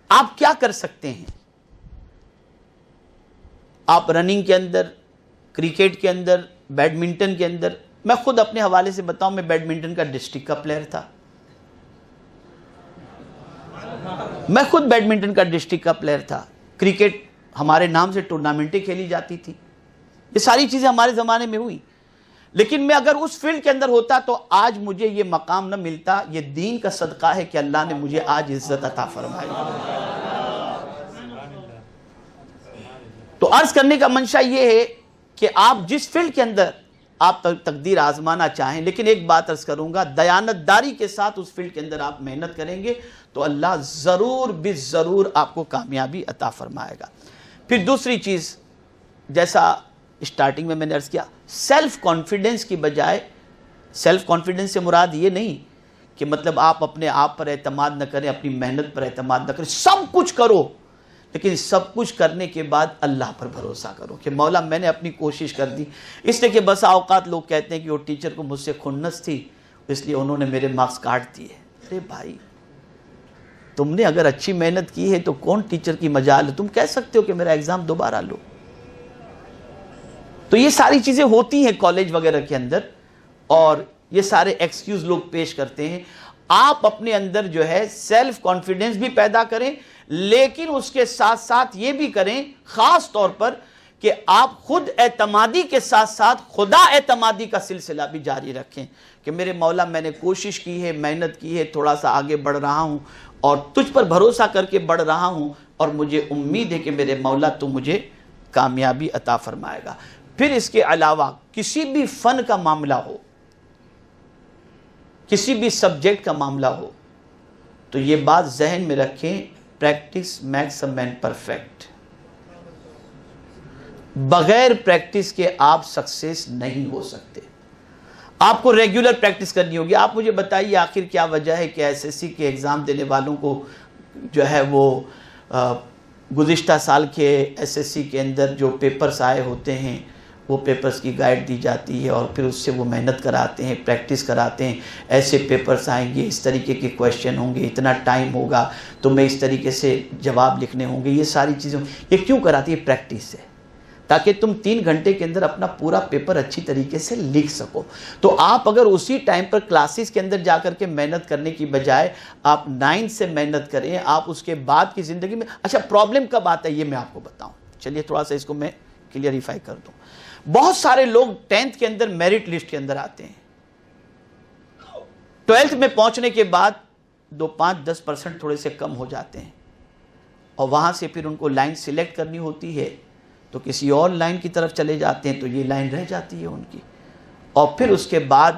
آپ کیا کر سکتے ہیں. آپ رننگ کے اندر, کرکٹ کے اندر, بیڈمنٹن کے اندر, میں خود اپنے حوالے سے بتاؤں, میں بیڈمنٹن کا ڈسٹرکٹ کا پلیئر تھا. میں خود بیڈمنٹن کا ڈسٹرکٹ کا پلیئر تھا. کرکٹ ہمارے نام سے ٹورنامنٹیں کھیلی جاتی تھی. یہ ساری چیزیں ہمارے زمانے میں ہوئی. لیکن میں اگر اس فیلڈ کے اندر ہوتا تو آج مجھے یہ مقام نہ ملتا. یہ دین کا صدقہ ہے کہ اللہ نے مجھے آج عزت عطا فرمائی. تو عرض کرنے کا منشا یہ ہے کہ آپ جس فیلڈ کے اندر آپ تقدیر آزمانا چاہیں, لیکن ایک بات عرض کروں گا, دیانت داری کے ساتھ اس فیلڈ کے اندر آپ محنت کریں گے تو اللہ ضرور ضرور آپ کو کامیابی عطا فرمائے گا. پھر دوسری چیز, جیسا اسٹارٹنگ میں نے عرض کیا, سیلف کانفیڈنس کی بجائے, سیلف کانفیڈنس سے مراد یہ نہیں کہ مطلب آپ اپنے آپ پر اعتماد نہ کریں, اپنی محنت پر اعتماد نہ کریں, سب کچھ کرو, لیکن سب کچھ کرنے کے بعد اللہ پر بھروسہ کرو کہ مولا میں نے اپنی کوشش کر دی. اس لیے کہ بسا اوقات لوگ کہتے ہیں کہ وہ ٹیچر کو مجھ سے خنس تھی, اس لیے انہوں نے میرے مارکس کاٹ دیے. ارے بھائی, تم نے اگر اچھی محنت کی ہے تو کون ٹیچر کی مجال ہے, تم کہہ سکتے ہو کہ میرا ایگزام دوبارہ لو. تو یہ ساری چیزیں ہوتی ہیں کالج وغیرہ کے اندر, اور یہ سارے ایکسکیوز لوگ پیش کرتے ہیں. آپ اپنے اندر جو ہے سیلف کانفیڈنس بھی پیدا کریں, لیکن اس کے ساتھ ساتھ یہ بھی کریں خاص طور پر کہ آپ خود اعتمادی کے ساتھ ساتھ خدا اعتمادی کا سلسلہ بھی جاری رکھیں کہ میرے مولا میں نے کوشش کی ہے, محنت کی ہے, تھوڑا سا آگے بڑھ رہا ہوں اور تجھ پر بھروسہ کر کے بڑھ رہا ہوں, اور مجھے امید ہے کہ میرے مولا تو مجھے کامیابی عطا فرمائے گا. پھر اس کے علاوہ کسی بھی فن کا معاملہ ہو, کسی بھی سبجیکٹ کا معاملہ ہو, تو یہ بات ذہن میں رکھیں, practice makes a man perfect. بغیر پریکٹس کے آپ سکسیس نہیں ہو سکتے. آپ کو ریگولر پریکٹس کرنی ہوگی. آپ مجھے بتائیے آخر کیا وجہ ہے کہ ایس ایس سی کے ایگزام دینے والوں کو جو ہے وہ گزشتہ سال کے ایس ایس سی کے اندر جو پیپرز آئے ہوتے ہیں وہ پیپرز کی گائیڈ دی جاتی ہے, اور پھر اس سے وہ محنت کراتے ہیں, پریکٹس کراتے ہیں. ایسے پیپرز آئیں گے, اس طریقے کے کویشچن ہوں گے, اتنا ٹائم ہوگا, تو میں اس طریقے سے جواب لکھنے ہوں گے. یہ ساری چیزیں یہ کیوں کراتی ہے؟ پریکٹس سے, تاکہ تم 3 گھنٹے کے اندر اپنا پورا پیپر اچھی طریقے سے لکھ سکو. تو آپ اگر اسی ٹائم پر کلاسز کے اندر جا کر کے محنت کرنے کی بجائے آپ 9 سے محنت کریں, آپ اس کے بعد کی زندگی میں. اچھا, پرابلم کب آتا ہے یہ میں آپ کو بتاؤں. چلیے تھوڑا سا اس کو میں کلیئریفائی کر دوں. بہت سارے لوگ 10th کے اندر میرٹ لسٹ کے اندر آتے ہیں, 12th میں پہنچنے کے بعد 5-10% تھوڑے سے کم ہو جاتے ہیں, اور وہاں سے پھر ان کو لائن سلیکٹ کرنی ہوتی ہے, تو کسی اور لائن کی طرف چلے جاتے ہیں, تو یہ لائن رہ جاتی ہے ان کی. اور پھر اس کے بعد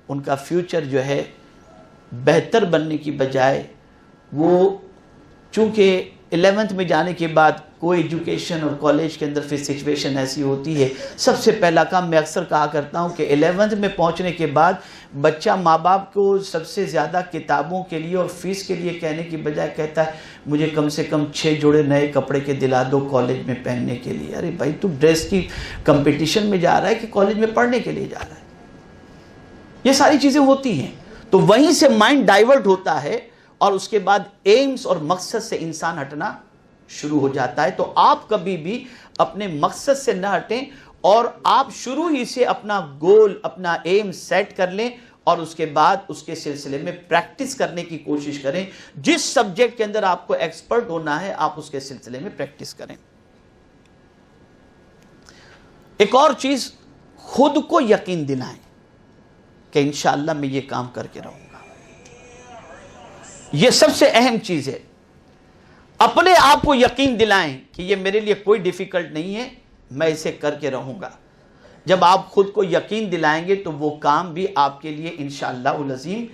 ان کا فیوچر جو ہے بہتر بننے کی بجائے وہ چونکہ 11th میں جانے کے بعد کوئی ایجوکیشن اور کالج کے اندر پھر سچویشن ایسی ہوتی ہے. سب سے پہلا کام میں اکثر کہا کرتا ہوں کہ 11th میں پہنچنے کے بعد بچہ ماں باپ کو سب سے زیادہ کتابوں کے لیے اور فیس کے لیے کہنے کی بجائے کہتا ہے مجھے کم سے کم 6 جوڑے نئے کپڑے کے دلا دو کالج میں پہننے کے لیے. ارے بھائی, تو ڈریس کی کمپٹیشن میں جا رہا ہے کہ کالج میں پڑھنے کے لیے جا رہا ہے؟ یہ ساری چیزیں ہوتی ہیں. تو وہیں سے مائنڈ ڈائیورٹ ہوتا ہے, اور اس کے بعد ایمز اور مقصد سے انسان ہٹنا شروع ہو جاتا ہے. تو آپ کبھی بھی اپنے مقصد سے نہ ہٹیں, اور آپ شروع ہی سے اپنا گول, اپنا ایم سیٹ کر لیں, اور اس کے بعد اس کے سلسلے میں پریکٹس کرنے کی کوشش کریں. جس سبجیکٹ کے اندر آپ کو ایکسپرٹ ہونا ہے آپ اس کے سلسلے میں پریکٹس کریں. ایک اور چیز، خود کو یقین دلائیں کہ انشاءاللہ میں یہ کام کر کے رہوں گا. یہ سب سے اہم چیز ہے. اپنے آپ کو یقین دلائیں کہ یہ میرے لیے کوئی ڈیفیکلٹ نہیں ہے، میں اسے کر کے رہوں گا. جب آپ خود کو یقین دلائیں گے تو وہ کام بھی آپ کے لیے انشاءاللہ العظیم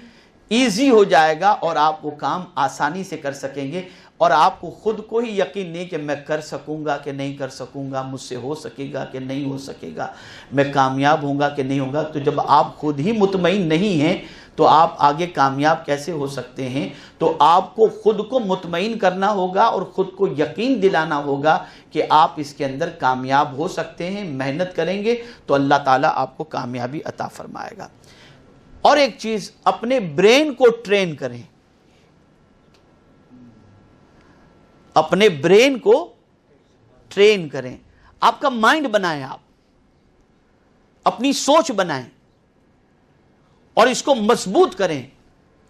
ایزی ہو جائے گا اور آپ وہ کام آسانی سے کر سکیں گے. اور آپ کو خود کو ہی یقین نہیں کہ میں کر سکوں گا کہ نہیں کر سکوں گا، مجھ سے ہو سکے گا کہ نہیں ہو سکے گا، میں کامیاب ہوں گا کہ نہیں ہوں گا. تو جب آپ خود ہی مطمئن نہیں ہیں تو آپ آگے کامیاب کیسے ہو سکتے ہیں؟ تو آپ کو خود کو مطمئن کرنا ہوگا اور خود کو یقین دلانا ہوگا کہ آپ اس کے اندر کامیاب ہو سکتے ہیں. محنت کریں گے تو اللہ تعالیٰ آپ کو کامیابی عطا فرمائے گا. اور ایک چیز، اپنے برین کو ٹرین کریں. اپنے برین کو ٹرین کریں. آپ کا مائنڈ بنائیں، آپ اپنی سوچ بنائیں اور اس کو مضبوط کریں.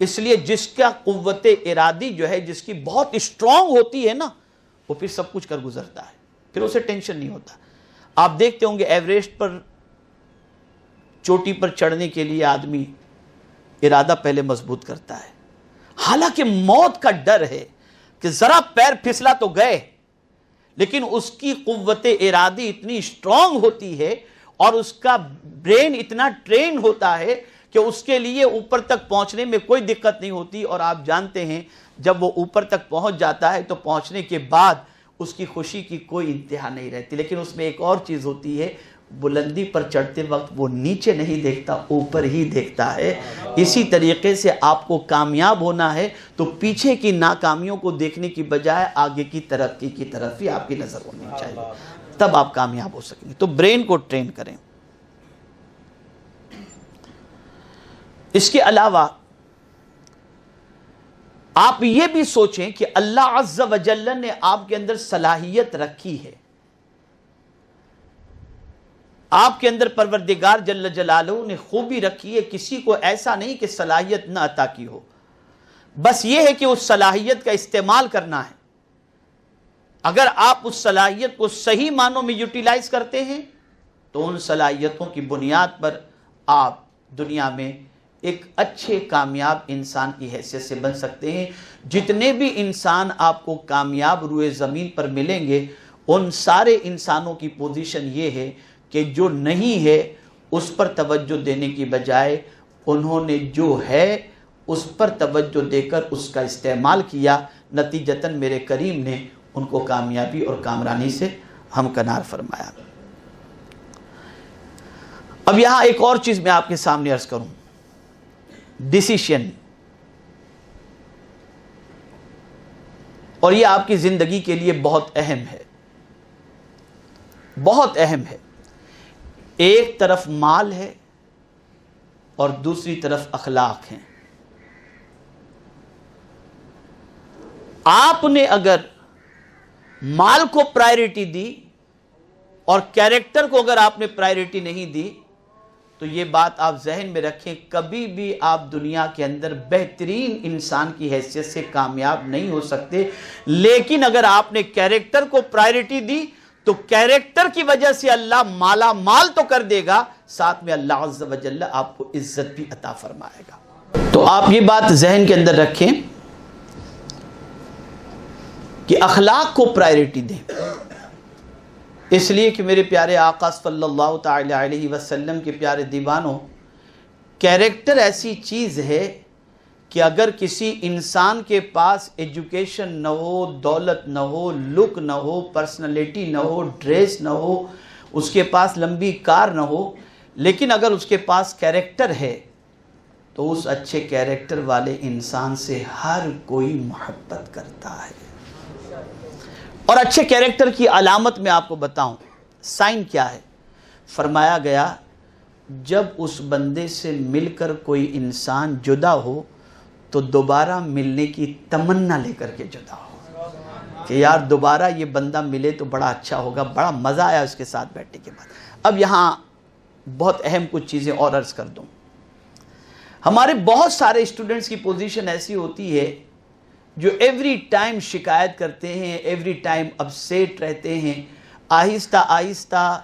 اس لیے جس کا قوت ارادی جو ہے، جس کی بہت اسٹرانگ ہوتی ہے نا، وہ پھر سب کچھ کر گزرتا ہے، پھر اسے ٹینشن نہیں ہوتا. آپ دیکھتے ہوں گے ایوریسٹ پر چوٹی پر چڑھنے کے لیے آدمی ارادہ پہلے مضبوط کرتا ہے، حالانکہ موت کا ڈر ہے کہ ذرا پیر پھسلا تو گئے، لیکن اس کی قوت ارادی اتنی اسٹرانگ ہوتی ہے اور اس کا برین اتنا ٹرین ہوتا ہے کہ اس کے لیے اوپر تک پہنچنے میں کوئی دقت نہیں ہوتی. اور آپ جانتے ہیں جب وہ اوپر تک پہنچ جاتا ہے تو پہنچنے کے بعد اس کی خوشی کی کوئی انتہا نہیں رہتی. لیکن اس میں ایک اور چیز ہوتی ہے، بلندی پر چڑھتے وقت وہ نیچے نہیں دیکھتا، اوپر ہی دیکھتا ہے. اسی طریقے سے آپ کو کامیاب ہونا ہے تو پیچھے کی ناکامیوں کو دیکھنے کی بجائے آگے کی ترقی کی طرف ہی آپ کی نظر ہونی چاہیے، تب آپ کامیاب ہو سکیں گے. تو برین کو ٹرین کریں. اس کے علاوہ آپ یہ بھی سوچیں کہ اللہ عز و جل نے آپ کے اندر صلاحیت رکھی ہے. آپ کے اندر پروردگار جل جلالہ نے خوبی رکھی ہے. کسی کو ایسا نہیں کہ صلاحیت نہ عطا کی ہو، بس یہ ہے کہ اس صلاحیت کا استعمال کرنا ہے. اگر آپ اس صلاحیت کو صحیح معنوں میں یوٹیلائز کرتے ہیں تو ان صلاحیتوں کی بنیاد پر آپ دنیا میں ایک اچھے کامیاب انسان کی حیثیت سے بن سکتے ہیں. جتنے بھی انسان آپ کو کامیاب روئے زمین پر ملیں گے، ان سارے انسانوں کی پوزیشن یہ ہے کہ جو نہیں ہے اس پر توجہ دینے کی بجائے انہوں نے جو ہے اس پر توجہ دے کر اس کا استعمال کیا. نتیجتاً میرے کریم نے ان کو کامیابی اور کامرانی سے ہمکنار فرمایا. اب یہاں ایک اور چیز میں آپ کے سامنے عرض کروں. ڈیسیشن، اور یہ آپ کی زندگی کے لیے بہت اہم ہے، بہت اہم ہے. ایک طرف مال ہے اور دوسری طرف اخلاق ہیں. آپ نے اگر مال کو پرائیورٹی دی اور کیریکٹر کو اگر آپ نے پرائیورٹی نہیں دی تو یہ بات آپ ذہن میں رکھیں، کبھی بھی آپ دنیا کے اندر بہترین انسان کی حیثیت سے کامیاب نہیں ہو سکتے. لیکن اگر آپ نے کیریکٹر کو پرائیورٹی دی تو کیریکٹر کی وجہ سے اللہ مالا مال تو کر دے گا، ساتھ میں اللہ عز و جل آپ کو عزت بھی عطا فرمائے گا. تو آپ یہ بات ذہن کے اندر رکھیں کہ اخلاق کو پرائیورٹی دیں. اس لیے کہ میرے پیارے آقا صلی اللہ تعالی علیہ وسلم کے پیارے دیوانوں، کیریکٹر ایسی چیز ہے کہ اگر کسی انسان کے پاس ایجوکیشن نہ ہو، دولت نہ ہو، لک نہ ہو، پرسنالٹی نہ ہو، ڈریس نہ ہو، اس کے پاس لمبی کار نہ ہو، لیکن اگر اس کے پاس کیریکٹر ہے تو اس اچھے کیریکٹر والے انسان سے ہر کوئی محبت کرتا ہے. اور اچھے کیریکٹر کی علامت میں آپ کو بتاؤں، سائن کیا ہے؟ فرمایا گیا جب اس بندے سے مل کر کوئی انسان جدا ہو تو دوبارہ ملنے کی تمنا لے کر کے جدا ہو کہ یار دوبارہ یہ بندہ ملے تو بڑا اچھا ہوگا، بڑا مزہ آیا اس کے ساتھ بیٹھنے کے بعد. اب یہاں بہت اہم کچھ چیزیں اور عرض کر دوں. ہمارے بہت سارے اسٹوڈنٹس کی پوزیشن ایسی ہوتی ہے جو ایوری ٹائم شکایت کرتے ہیں، ایوری ٹائم اپسیٹ رہتے ہیں، آہستہ آہستہ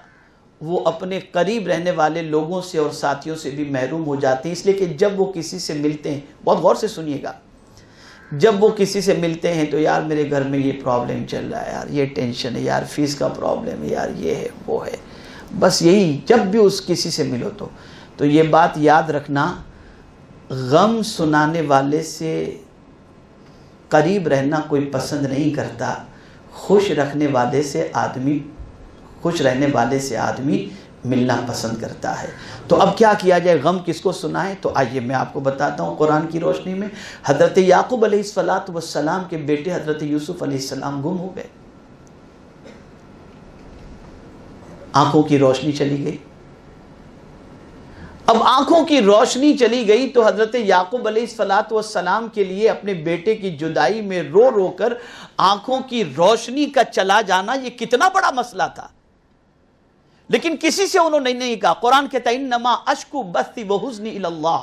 وہ اپنے قریب رہنے والے لوگوں سے اور ساتھیوں سے بھی محروم ہو جاتے ہیں، اس لیے کہ جب وہ کسی سے ملتے ہیں، بہت غور سے سنیے گا، جب وہ کسی سے ملتے ہیں تو یار میرے گھر میں یہ پرابلم چل رہا ہے، یار یہ ٹینشن ہے، یار فیس کا پرابلم ہے، یار یہ ہے وہ ہے، بس یہی جب بھی اس کسی سے ملو تو یہ بات یاد رکھنا، غم سنانے والے سے قریب رہنا کوئی پسند نہیں کرتا، خوش رہنے والے سے آدمی ملنا پسند کرتا ہے۔ تو اب کیا کیا جائے، غم کس کو سنائیں؟ تو آئیے میں آپ کو بتاتا ہوں قرآن کی روشنی میں۔ حضرت یعقوب علیہ السلام کے بیٹے حضرت یوسف علیہ السلام گم ہو گئے، آنکھوں کی روشنی چلی گئی۔ اب آنکھوں کی روشنی چلی گئی تو حضرت یعقوب علیہ السلام کے لیے اپنے بیٹے کی جدائی میں رو رو کر آنکھوں کی روشنی کا چلا جانا یہ کتنا بڑا مسئلہ تھا، لیکن کسی سے انہوں نے نہیں کہا۔ قرآن کہتا ہے انما اشکو بثی وحزنی الی اللہ،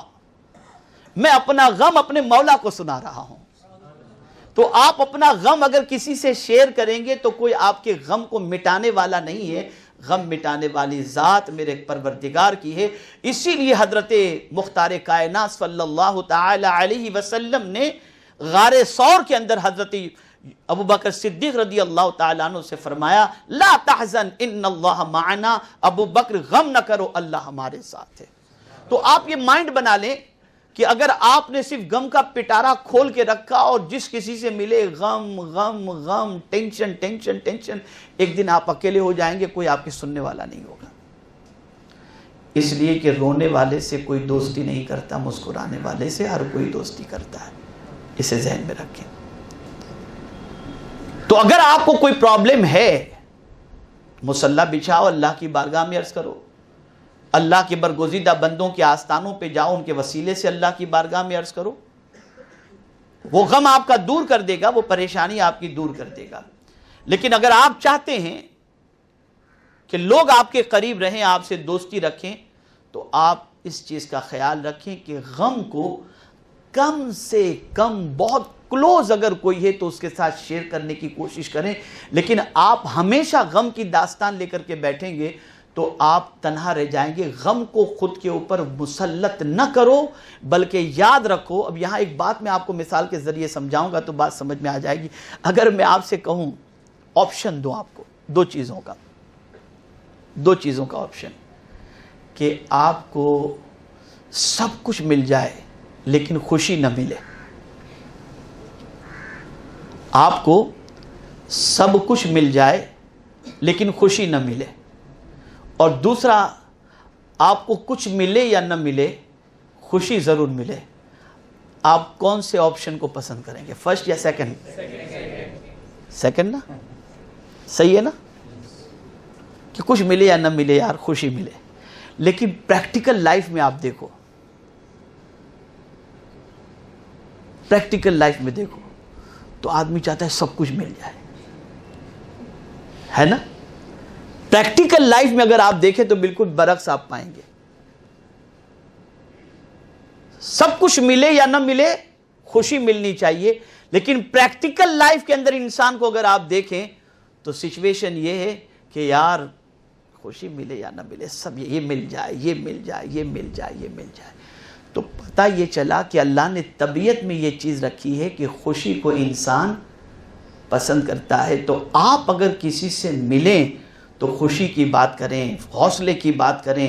میں اپنا غم اپنے مولا کو سنا رہا ہوں۔ تو آپ اپنا غم اگر کسی سے شیئر کریں گے تو کوئی آپ کے غم کو مٹانے والا نہیں ہے، غم مٹانے والی ذات میرے پروردگار کی ہے۔ اسی لیے حضرت مختار کائنات صلی اللہ تعالی علیہ وسلم نے غار ثور کے اندر حضرت ابو بکر صدیق رضی اللہ تعالیٰ عنہ سے فرمایا لا تحزن ان اللہ معنا، ابو بکر غم نہ کرو، اللہ ہمارے ساتھ ہے۔ تو آپ یہ مائنڈ بنا لیں کہ اگر آپ نے صرف غم کا پٹارا کھول کے رکھا اور جس کسی سے ملے غم غم غم، ٹینشن ٹینشن ٹینشن، ایک دن آپ اکیلے ہو جائیں گے، کوئی آپ کی سننے والا نہیں ہوگا۔ اس لیے کہ رونے والے سے کوئی دوستی نہیں کرتا، مسکرانے والے سے ہر کوئی دوستی کرتا ہے، اسے ذہن میں رکھیں۔ تو اگر آپ کو کوئی پرابلم ہے، مصلی بچھاؤ، اللہ کی بارگاہ میں عرض کرو، اللہ کے برگزیدہ بندوں کے آستانوں پہ جاؤ، ان کے وسیلے سے اللہ کی بارگاہ میں عرض کرو، وہ غم آپ کا دور کر دے گا، وہ پریشانی آپ کی دور کر دے گا۔ لیکن اگر آپ چاہتے ہیں کہ لوگ آپ کے قریب رہیں، آپ سے دوستی رکھیں، تو آپ اس چیز کا خیال رکھیں کہ غم کو کم سے کم، بہت کلوز اگر کوئی ہے تو اس کے ساتھ شیئر کرنے کی کوشش کریں، لیکن آپ ہمیشہ غم کی داستان لے کر کے بیٹھیں گے تو آپ تنہا رہ جائیں گے۔ غم کو خود کے اوپر مسلط نہ کرو، بلکہ یاد رکھو۔ اب یہاں ایک بات میں آپ کو مثال کے ذریعے سمجھاؤں گا تو بات سمجھ میں آ جائے گی۔ اگر میں آپ سے کہوں، آپشن دوں آپ کو دو چیزوں کا آپشن، کہ آپ کو سب کچھ مل جائے لیکن خوشی نہ ملے، آپ کو سب کچھ مل جائے لیکن خوشی نہ ملے، اور دوسرا آپ کو کچھ ملے یا نہ ملے خوشی ضرور ملے، آپ کون سے آپشن کو پسند کریں گے، فرسٹ یا سیکنڈ؟ سیکنڈ نا، صحیح ہے نا، کہ کچھ ملے یا نہ ملے یار خوشی ملے۔ لیکن پریکٹیکل لائف میں آپ دیکھو، پریکٹیکل لائف میں دیکھو تو آدمی چاہتا ہے سب کچھ مل جائے، ہے نا؟ پریکٹیکل لائف میں اگر آپ دیکھیں تو بالکل برعکس آپ پائیں گے، سب کچھ ملے یا نہ ملے خوشی ملنی چاہیے، لیکن پریکٹیکل لائف کے اندر انسان کو اگر آپ دیکھیں تو سچویشن یہ ہے کہ یار خوشی ملے یا نہ ملے سب یہ مل جائے، یہ مل جائے، یہ مل جائے، یہ مل جائے۔ تو پتہ یہ چلا کہ اللہ نے طبیعت میں یہ چیز رکھی ہے کہ خوشی کو انسان پسند کرتا ہے۔ تو آپ اگر کسی سے ملیں تو خوشی کی بات کریں، حوصلے کی بات کریں،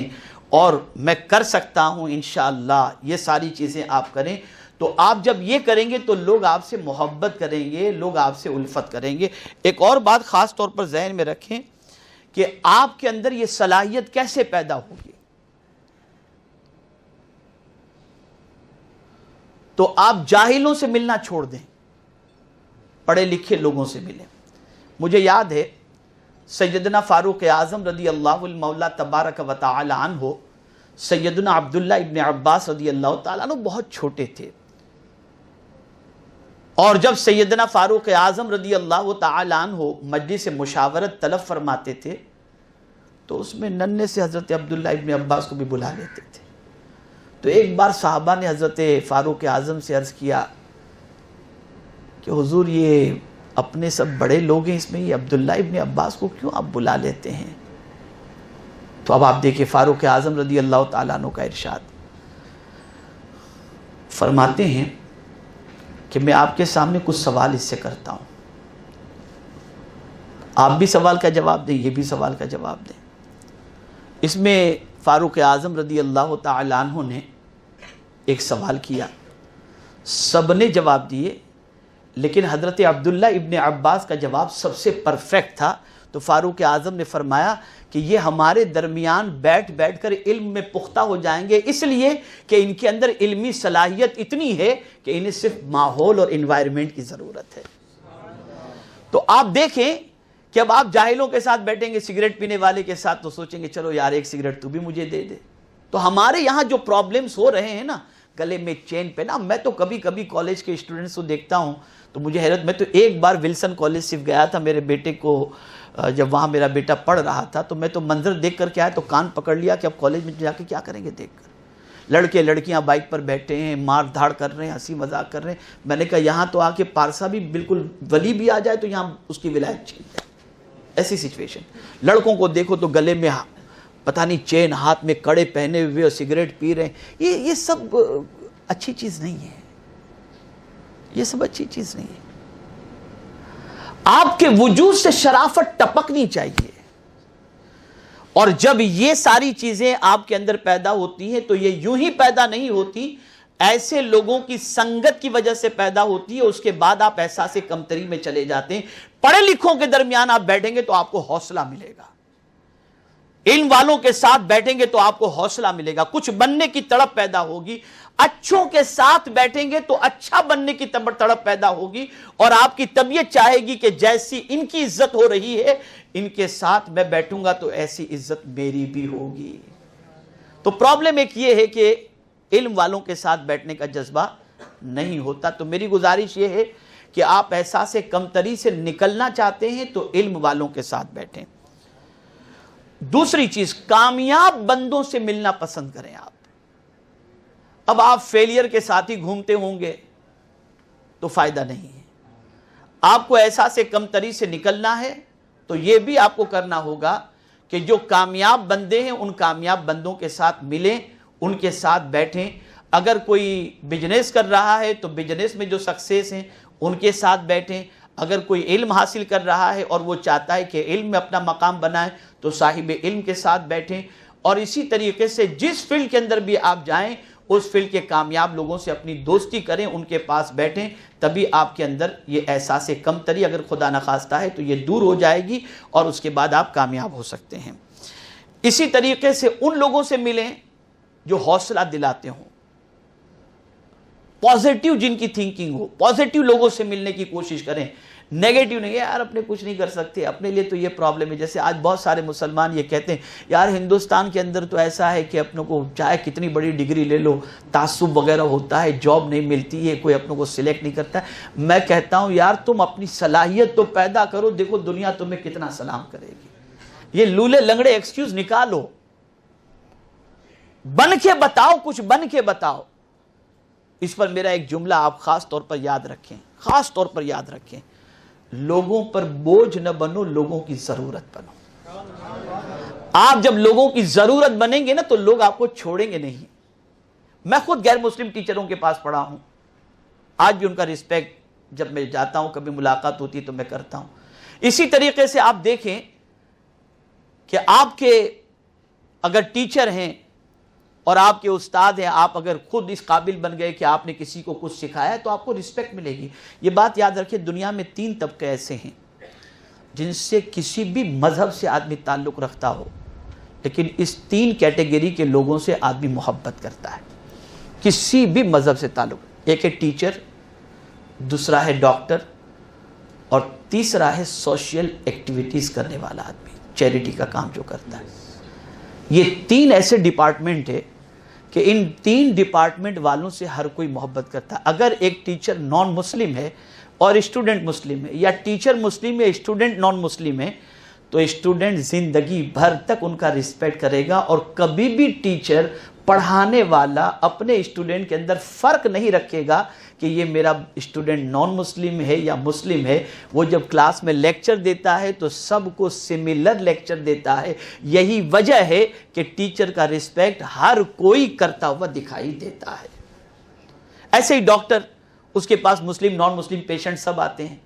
اور میں کر سکتا ہوں انشاءاللہ یہ ساری چیزیں آپ کریں۔ تو آپ جب یہ کریں گے تو لوگ آپ سے محبت کریں گے، لوگ آپ سے الفت کریں گے۔ ایک اور بات خاص طور پر ذہن میں رکھیں کہ آپ کے اندر یہ صلاحیت کیسے پیدا ہوگی۔ تو آپ جاہلوں سے ملنا چھوڑ دیں، پڑھے لکھے لوگوں سے ملیں۔ مجھے یاد ہے سیدنا فاروق اعظم رضی اللہ المولا تبارک و تعالی عنہ، سیدنا عبداللہ ابن عباس رضی اللہ تعالیٰ عنہ بہت چھوٹے تھے، اور جب سیدنا فاروق اعظم رضی اللہ تعالی عنہ مجلس مشاورت طلب فرماتے تھے تو اس میں ننھے سے حضرت عبداللہ ابن عباس کو بھی بلا لیتے تھے۔ تو ایک بار صحابہ نے حضرت فاروق اعظم سے عرض کیا کہ حضور یہ اپنے سب بڑے لوگ ہیں، اس میں یہ عبداللہ ابن عباس کو کیوں آپ بلا لیتے ہیں؟ تو اب آپ دیکھیں فاروق اعظم رضی اللہ تعالیٰ عنہ کا ارشاد، فرماتے ہیں کہ میں آپ کے سامنے کچھ سوال اس سے کرتا ہوں، آپ بھی سوال کا جواب دیں، یہ بھی سوال کا جواب دیں۔ اس میں فاروق اعظم رضی اللہ تعالیٰ عنہ نے ایک سوال کیا، سب نے جواب دیے، لیکن حضرت عبداللہ ابن عباس کا جواب سب سے پرفیکٹ تھا۔ تو فاروق اعظم نے فرمایا کہ یہ ہمارے درمیان بیٹھ بیٹھ کر علم میں پختہ ہو جائیں گے، اس لیے کہ ان کے اندر علمی صلاحیت اتنی ہے کہ انہیں صرف ماحول اور انوائرمنٹ کی ضرورت ہے۔ تو آپ دیکھیں کہ اب آپ جاہلوں کے ساتھ بیٹھیں گے، سگریٹ پینے والے کے ساتھ، تو سوچیں گے چلو یار ایک سگریٹ تو بھی مجھے دے دے۔ تو ہمارے یہاں جو پرابلمز ہو رہے ہیں نا، گلے میں چین پہنا، میں تو کبھی کبھی کالج کے اسٹوڈنٹس کو دیکھتا ہوں تو مجھے حیرت، میں تو ایک بار ولسن کالج صرف گیا تھا میرے بیٹے کو، جب وہاں میرا بیٹا پڑھ رہا تھا، تو میں تو منظر دیکھ کر کے آیا تو کان پکڑ لیا کہ اب کالج میں جا کے کیا کریں گے دیکھ کر، لڑکے لڑکیاں بائک پر بیٹھے ہیں، مار دھاڑ کر رہے ہیں، ہنسی مذاق کر رہے ہیں۔ میں نے کہا یہاں تو آ کے پارسا بھی بالکل ولی بھی آ جائے تو یہاں اس کی ولایت چھین جائے، ایسی سچویشن۔ لڑکوں کو دیکھو تو گلے میں پتہ نہیں چین، ہاتھ میں کڑے پہنے ہوئے اور سگریٹ پی رہے ہیں۔ یہ سب اچھی چیز نہیں ہے، یہ سب اچھی چیز نہیں ہے۔ آپ کے وجود سے شرافت ٹپکنی چاہیے، اور جب یہ ساری چیزیں آپ کے اندر پیدا ہوتی ہیں تو یہ یوں ہی پیدا نہیں ہوتی، ایسے لوگوں کی سنگت کی وجہ سے پیدا ہوتی ہے۔ اس کے بعد آپ احساس کمتری میں چلے جاتے ہیں۔ پڑھے لکھوں کے درمیان آپ بیٹھیں گے تو آپ کو حوصلہ ملے گا، علم والوں کے ساتھ بیٹھیں گے تو آپ کو حوصلہ ملے گا، کچھ بننے کی تڑپ پیدا ہوگی۔ اچھوں کے ساتھ بیٹھیں گے تو اچھا بننے کی تڑپ پیدا ہوگی، اور آپ کی طبیعت چاہے گی کہ جیسی ان کی عزت ہو رہی ہے، ان کے ساتھ میں بیٹھوں گا تو ایسی عزت میری بھی ہوگی۔ تو پرابلم ایک یہ ہے کہ علم والوں کے ساتھ بیٹھنے کا جذبہ نہیں ہوتا۔ تو میری گزارش یہ ہے کہ آپ احساس کمتری سے نکلنا چاہتے ہیں تو علم والوں کے ساتھ بیٹھیں۔ دوسری چیز، کامیاب بندوں سے ملنا پسند کریں آپ۔ اب آپ فیلئر کے ساتھ ہی گھومتے ہوں گے تو فائدہ نہیں ہے۔ آپ کو احساس کمتری سے نکلنا ہے تو یہ بھی آپ کو کرنا ہوگا کہ جو کامیاب بندے ہیں ان کامیاب بندوں کے ساتھ ملیں، ان کے ساتھ بیٹھیں۔ اگر کوئی بزنس کر رہا ہے تو بزنس میں جو سکسیس ہیں ان کے ساتھ بیٹھیں۔ اگر کوئی علم حاصل کر رہا ہے اور وہ چاہتا ہے کہ علم میں اپنا مقام بنائے تو صاحب علم کے ساتھ بیٹھیں۔ اور اسی طریقے سے جس فیلڈ کے اندر بھی آپ جائیں اس فیلڈ کے کامیاب لوگوں سے اپنی دوستی کریں، ان کے پاس بیٹھیں، تبھی آپ کے اندر یہ احساس کمتری اگر خدا نخواستہ ہے تو یہ دور ہو جائے گی، اور اس کے بعد آپ کامیاب ہو سکتے ہیں۔ اسی طریقے سے ان لوگوں سے ملیں جو حوصلہ دلاتے ہوں، پازیٹیو جن کی تھنکنگ ہو، پازیٹیو لوگوں سے ملنے کی کوشش کریں، نیگیٹو نہیں ہے یار اپنے کچھ نہیں کر سکتے، اپنے لیے تو یہ پرابلم ہے۔ جیسے آج بہت سارے مسلمان یہ کہتے ہیں یار ہندوستان کے اندر تو ایسا ہے کہ اپنوں کو چاہے کتنی بڑی ڈگری لے لو، تعصب وغیرہ ہوتا ہے، جاب نہیں ملتی ہے، کوئی اپنوں کو سلیکٹ نہیں کرتا ہے۔ میں کہتا ہوں یار تم اپنی صلاحیت تو پیدا کرو، دیکھو دنیا تمہیں کتنا سلام کرے گی۔ یہ لولے لنگڑے ایکسکیوز نکالو، بن کے بتاؤ، کچھ بن کے بتاؤ۔ اس پر میرا ایک جملہ آپ خاص طور پر یاد رکھیں، خاص طور پر یاد رکھیں، لوگوں پر بوجھ نہ بنو، لوگوں کی ضرورت بنو۔ آپ جب لوگوں کی ضرورت بنیں گے نا تو لوگ آپ کو چھوڑیں گے نہیں۔ میں خود غیر مسلم ٹیچروں کے پاس پڑھا ہوں، آج بھی ان کا رسپیکٹ جب میں جاتا ہوں، کبھی ملاقات ہوتی ہے تو میں کرتا ہوں۔ اسی طریقے سے آپ دیکھیں کہ آپ کے اگر ٹیچر ہیں اور آپ کے استاد ہیں، آپ اگر خود اس قابل بن گئے کہ آپ نے کسی کو کچھ سکھایا تو آپ کو رسپیکٹ ملے گی۔ یہ بات یاد رکھیں، دنیا میں 3 طبقے ایسے ہیں جن سے کسی بھی مذہب سے آدمی تعلق رکھتا ہو، لیکن اس 3 کیٹیگری کے لوگوں سے آدمی محبت کرتا ہے، کسی بھی مذہب سے تعلق۔ ایک ہے ٹیچر، دوسرا ہے ڈاکٹر، اور تیسرا ہے سوشل ایکٹیویٹیز کرنے والا آدمی، چیریٹی کا کام جو کرتا ہے۔ یہ 3 ایسے ڈپارٹمنٹ ہے کہ ان 3 ڈپارٹمنٹ والوں سے ہر کوئی محبت کرتا ہے۔ اگر ایک ٹیچر نان مسلم ہے اور اسٹوڈنٹ مسلم ہے، یا ٹیچر مسلم ہے اسٹوڈنٹ نان مسلم ہے، تو اسٹوڈنٹ زندگی بھر تک ان کا رسپیکٹ کرے گا، اور کبھی بھی ٹیچر پڑھانے والا اپنے اسٹوڈنٹ کے اندر فرق نہیں رکھے گا کہ یہ میرا اسٹوڈنٹ نان مسلم ہے یا مسلم ہے، وہ جب کلاس میں لیکچر دیتا ہے تو سب کو سملر لیکچر دیتا ہے. یہی وجہ ہے کہ ٹیچر کا رسپیکٹ ہر کوئی کرتا ہوا دکھائی دیتا ہے. ایسے ہی ڈاکٹر، اس کے پاس مسلم نان مسلم پیشنٹ سب آتے ہیں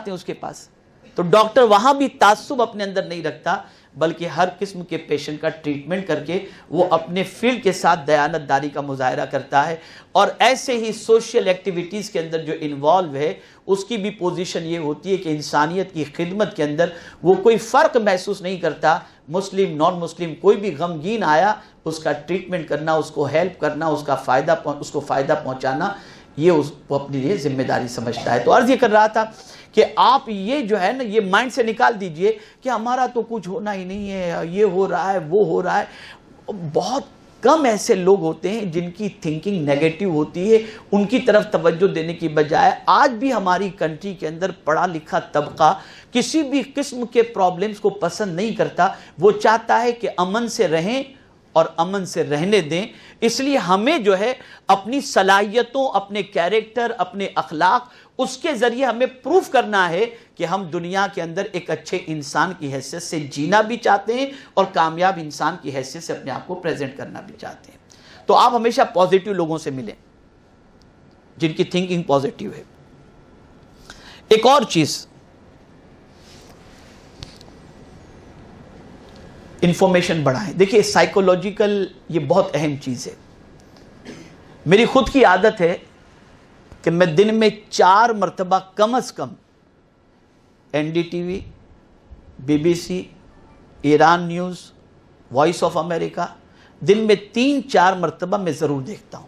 اس کے پاس. تو ڈاکٹر وہاں بھی تعصب اپنے اندر نہیں رکھتا، بلکہ ہر قسم کے پیشنٹ کا ٹریٹمنٹ کر کے وہ اپنے فیلڈ کے ساتھ دیانت داری کا مظاہرہ کرتا ہے. اور ایسے ہی سوشل ایکٹیویٹیز کے اندر جو انوالو ہے، اس کی بھی پوزیشن یہ ہوتی ہے کہ انسانیت کی خدمت کے اندر وہ کوئی فرق محسوس نہیں کرتا. مسلم نان مسلم کوئی بھی غمگین آیا، اس کا ٹریٹمنٹ کرنا، اس کو ہیلپ کرنا، اس کو فائدہ پہنچانا، یہ اس کو اپنے لیے ذمہ داری سمجھتا ہے. تو عرض یہ کر رہا تھا کہ آپ یہ جو ہے نا، یہ مائنڈ سے نکال دیجئے کہ ہمارا تو کچھ ہونا ہی نہیں ہے، یہ ہو رہا ہے، وہ ہو رہا ہے. بہت کم ایسے لوگ ہوتے ہیں جن کی تھنکنگ نیگیٹو ہوتی ہے. ان کی طرف توجہ دینے کی بجائے آج بھی ہماری کنٹری کے اندر پڑھا لکھا طبقہ کسی بھی قسم کے پرابلمز کو پسند نہیں کرتا. وہ چاہتا ہے کہ امن سے رہیں اور امن سے رہنے دیں. اس لیے ہمیں جو ہے اپنی صلاحیتوں، اپنے کیریکٹر، اپنے اخلاق، اس کے ذریعے ہمیں پروف کرنا ہے کہ ہم دنیا کے اندر ایک اچھے انسان کی حیثیت سے جینا بھی چاہتے ہیں اور کامیاب انسان کی حیثیت سے اپنے آپ کو پریزنٹ کرنا بھی چاہتے ہیں. تو آپ ہمیشہ پازیٹیو لوگوں سے ملیں جن کی تھنکنگ پازیٹیو ہے. ایک اور چیز، انفارمیشن بڑھائیں. دیکھیے سائیکولوجیکل یہ بہت اہم چیز ہے. میری خود کی عادت ہے کہ میں دن میں 4 مرتبہ کم از کم NDTV، BBC، Iran news, Voice of America, دن میں 3-4 مرتبہ میں ضرور دیکھتا ہوں.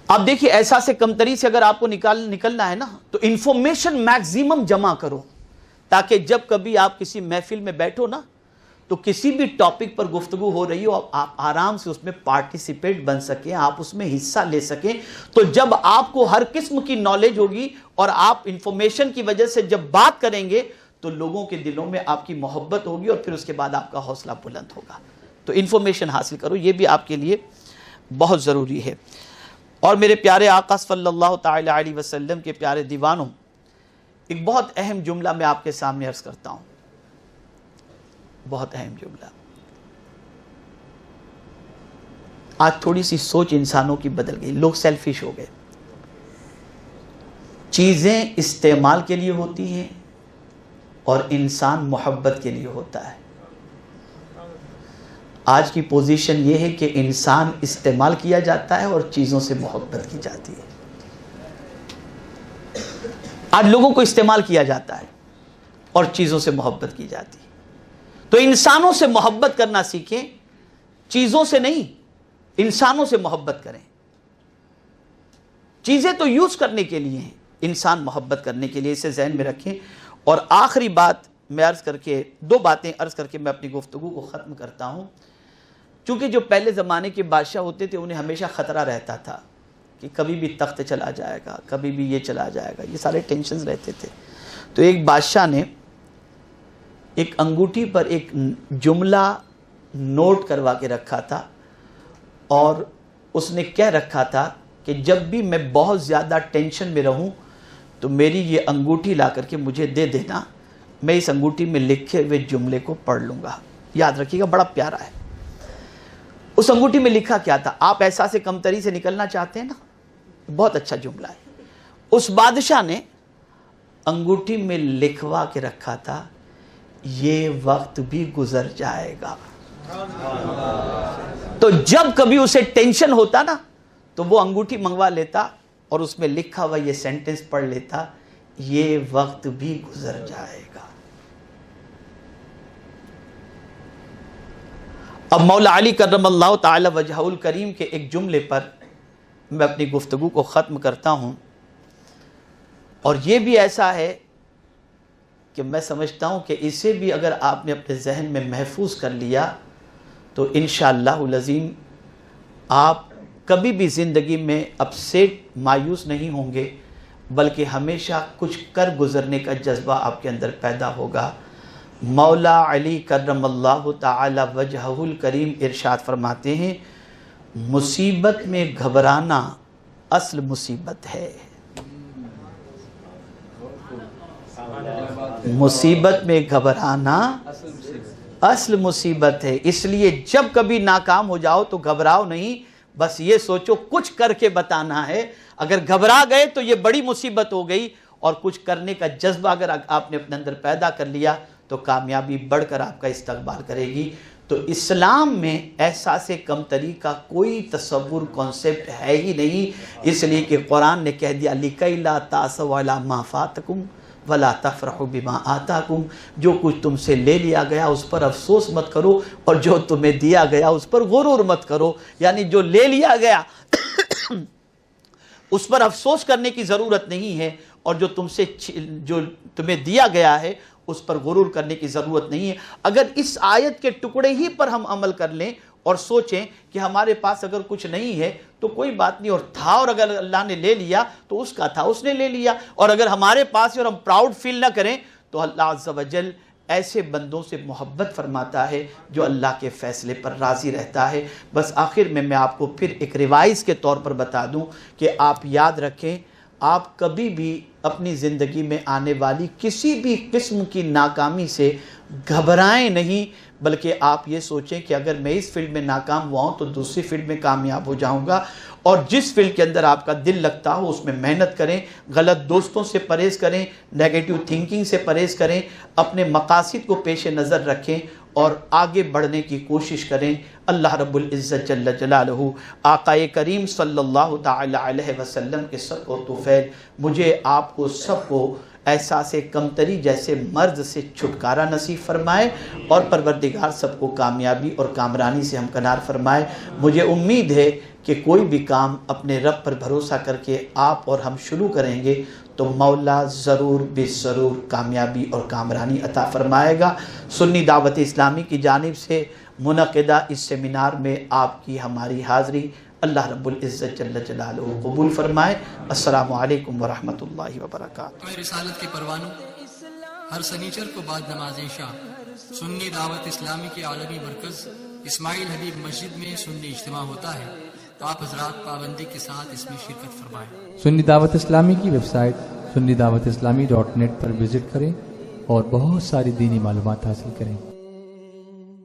آپ دیکھیے ایسا سے کمتری سے اگر آپ کو نکلنا ہے نا، تو انفارمیشن میکزیمم جمع کرو، تاکہ جب کبھی آپ کسی محفل میں بیٹھو نا، تو کسی بھی ٹاپک پر گفتگو ہو رہی ہو، آپ آرام سے اس میں پارٹیسپیٹ بن سکیں، آپ اس میں حصہ لے سکیں. تو جب آپ کو ہر قسم کی نالج ہوگی اور آپ انفارمیشن کی وجہ سے جب بات کریں گے تو لوگوں کے دلوں میں آپ کی محبت ہوگی اور پھر اس کے بعد آپ کا حوصلہ بلند ہوگا. تو انفارمیشن حاصل کرو، یہ بھی آپ کے لیے بہت ضروری ہے. اور میرے پیارے آقا صلی اللہ تعالی علیہ وسلم کے پیارے دیوانوں، ایک بہت اہم جملہ میں آپ کے سامنے عرض کرتا ہوں، بہت اہم جملہ. آج تھوڑی سی سوچ انسانوں کی بدل گئی، لوگ سیلفش ہو گئے. چیزیں استعمال کے لیے ہوتی ہیں اور انسان محبت کے لیے ہوتا ہے. آج کی پوزیشن یہ ہے کہ انسان استعمال کیا جاتا ہے اور چیزوں سے محبت کی جاتی ہے. آج لوگوں کو استعمال کیا جاتا ہے اور چیزوں سے محبت کی جاتی ہے. تو انسانوں سے محبت کرنا سیکھیں، چیزوں سے نہیں، انسانوں سے محبت کریں. چیزیں تو یوز کرنے کے لیے ہیں، انسان محبت کرنے کے لیے، اسے ذہن میں رکھیں. اور آخری بات میں دو باتیں عرض کر کے میں اپنی گفتگو کو ختم کرتا ہوں. چونکہ جو پہلے زمانے کے بادشاہ ہوتے تھے انہیں ہمیشہ خطرہ رہتا تھا کہ کبھی بھی تخت چلا جائے گا، کبھی بھی یہ چلا جائے گا، یہ سارے ٹینشنز رہتے تھے. تو ایک بادشاہ نے ایک انگوٹھی پر ایک جملہ نوٹ کروا کے رکھا تھا اور اس نے کہہ رکھا تھا کہ جب بھی میں بہت زیادہ ٹینشن میں رہوں تو میری یہ انگوٹھی لا کر کے مجھے دے دینا، میں اس انگوٹھی میں لکھے ہوئے جملے کو پڑھ لوں گا. یاد رکھیے گا، بڑا پیارا ہے. اس انگوٹھی میں لکھا کیا تھا؟ آپ احساس کمتری سے نکلنا چاہتے ہیں نا، بہت اچھا جملہ ہے. اس بادشاہ نے انگوٹھی میں لکھوا کے رکھا تھا، یہ وقت بھی گزر جائے گا. تو جب کبھی اسے ٹینشن ہوتا نا تو وہ انگوٹھی منگوا لیتا اور اس میں لکھا ہوا یہ سینٹنس پڑھ لیتا، یہ وقت بھی گزر جائے گا. اب مولا علی کرم اللہ تعالی وجہہ الکریم کے ایک جملے پر میں اپنی گفتگو کو ختم کرتا ہوں. اور یہ بھی ایسا ہے کہ میں سمجھتا ہوں کہ اسے بھی اگر آپ نے اپنے ذہن میں محفوظ کر لیا تو انشاءاللہ العظیم آپ کبھی بھی زندگی میں اپسیٹ مایوس نہیں ہوں گے، بلکہ ہمیشہ کچھ کر گزرنے کا جذبہ آپ کے اندر پیدا ہوگا. مولا علی کرم اللہ تعالی وجہہ الکریم ارشاد فرماتے ہیں مصیبت میں گھبرانا اصل مصیبت ہے. مصیبت میں گھبرانا اصل مصیبت ہے. اس لیے جب کبھی ناکام ہو جاؤ تو گھبراؤ نہیں، بس یہ سوچو کچھ کر کے بتانا ہے. اگر گھبرا گئے تو یہ بڑی مصیبت ہو گئی، اور کچھ کرنے کا جذبہ اگر آپ نے اپنے اندر پیدا کر لیا تو کامیابی بڑھ کر آپ کا استقبال کرے گی. تو اسلام میں احساس کمتری کا کوئی تصور کانسیپٹ ہے ہی نہیں، اس لیے کہ قرآن نے کہہ دیا لِكَيْ لَا تَأْسَوْا عَلَىٰ مَا فَاتَكُمْ وَلَا تَفْرَحُوا بِمَا آتَاكُمْ. جو کچھ تم سے لے لیا گیا اس پر افسوس مت کرو، اور جو تمہیں دیا گیا اس پر غرور مت کرو. یعنی جو لے لیا گیا اس پر افسوس کرنے کی ضرورت نہیں ہے، اور جو تمہیں دیا گیا ہے اس پر غرور کرنے کی ضرورت نہیں ہے. اگر اس آیت کے ٹکڑے ہی پر ہم عمل کر لیں اور سوچیں کہ ہمارے پاس اگر کچھ نہیں ہے تو کوئی بات نہیں، اور تھا اور اگر اللہ نے لے لیا تو اس کا تھا، اس نے لے لیا. اور اگر ہمارے پاس ہے اور ہم پراؤڈ فیل نہ کریں تو اللہ عز و جل ایسے بندوں سے محبت فرماتا ہے جو اللہ کے فیصلے پر راضی رہتا ہے. بس آخر میں آپ کو پھر ایک ریوائز کے طور پر بتا دوں کہ آپ یاد رکھیں، آپ کبھی بھی اپنی زندگی میں آنے والی کسی بھی قسم کی ناکامی سے گھبرائیں نہیں، بلکہ آپ یہ سوچیں کہ اگر میں اس فیلڈ میں ناکام ہوا ہوں تو دوسری فیلڈ میں کامیاب ہو جاؤں گا. اور جس فیلڈ کے اندر آپ کا دل لگتا ہو اس میں محنت کریں، غلط دوستوں سے پرہیز کریں، نیگیٹو تھنکنگ سے پرہیز کریں، اپنے مقاصد کو پیش نظر رکھیں اور آگے بڑھنے کی کوشش کریں. اللہ رب العزت جل جلالہ آقا کریم صلی اللہ تعالی علیہ وسلم کے صدق و طفیل مجھے آپ کو سب کو احساس کمتری جیسے مرض سے چھٹکارا نصیب فرمائے، اور پروردگار سب کو کامیابی اور کامرانی سے ہمکنار فرمائے. مجھے امید ہے کہ کوئی بھی کام اپنے رب پر بھروسہ کر کے آپ اور ہم شروع کریں گے تو مولا ضرور بے ضرور کامیابی اور کامرانی عطا فرمائے گا. سنی دعوت اسلامی کی جانب سے منعقدہ اس سیمینار میں آپ کی ہماری حاضری اللہ رب العزت جل جلالہ قبول فرمائے. السلام علیکم ورحمۃ اللہ وبرکاتہ. رسالت کے پروانوں ہر سنیچر کو بعد نماز عشاء سنی دعوت اسلامی کے عالمی مرکز اسماعیل حبیب مسجد میں سنی اجتماع ہوتا ہے، تو آپ حضرات پابندی کے ساتھ اس میں شرکت فرمائیں. سنی دعوت اسلامی کی ویب سائٹ سنی دعوت اسلامی .net پر وزٹ کریں اور بہت ساری دینی معلومات حاصل کریں.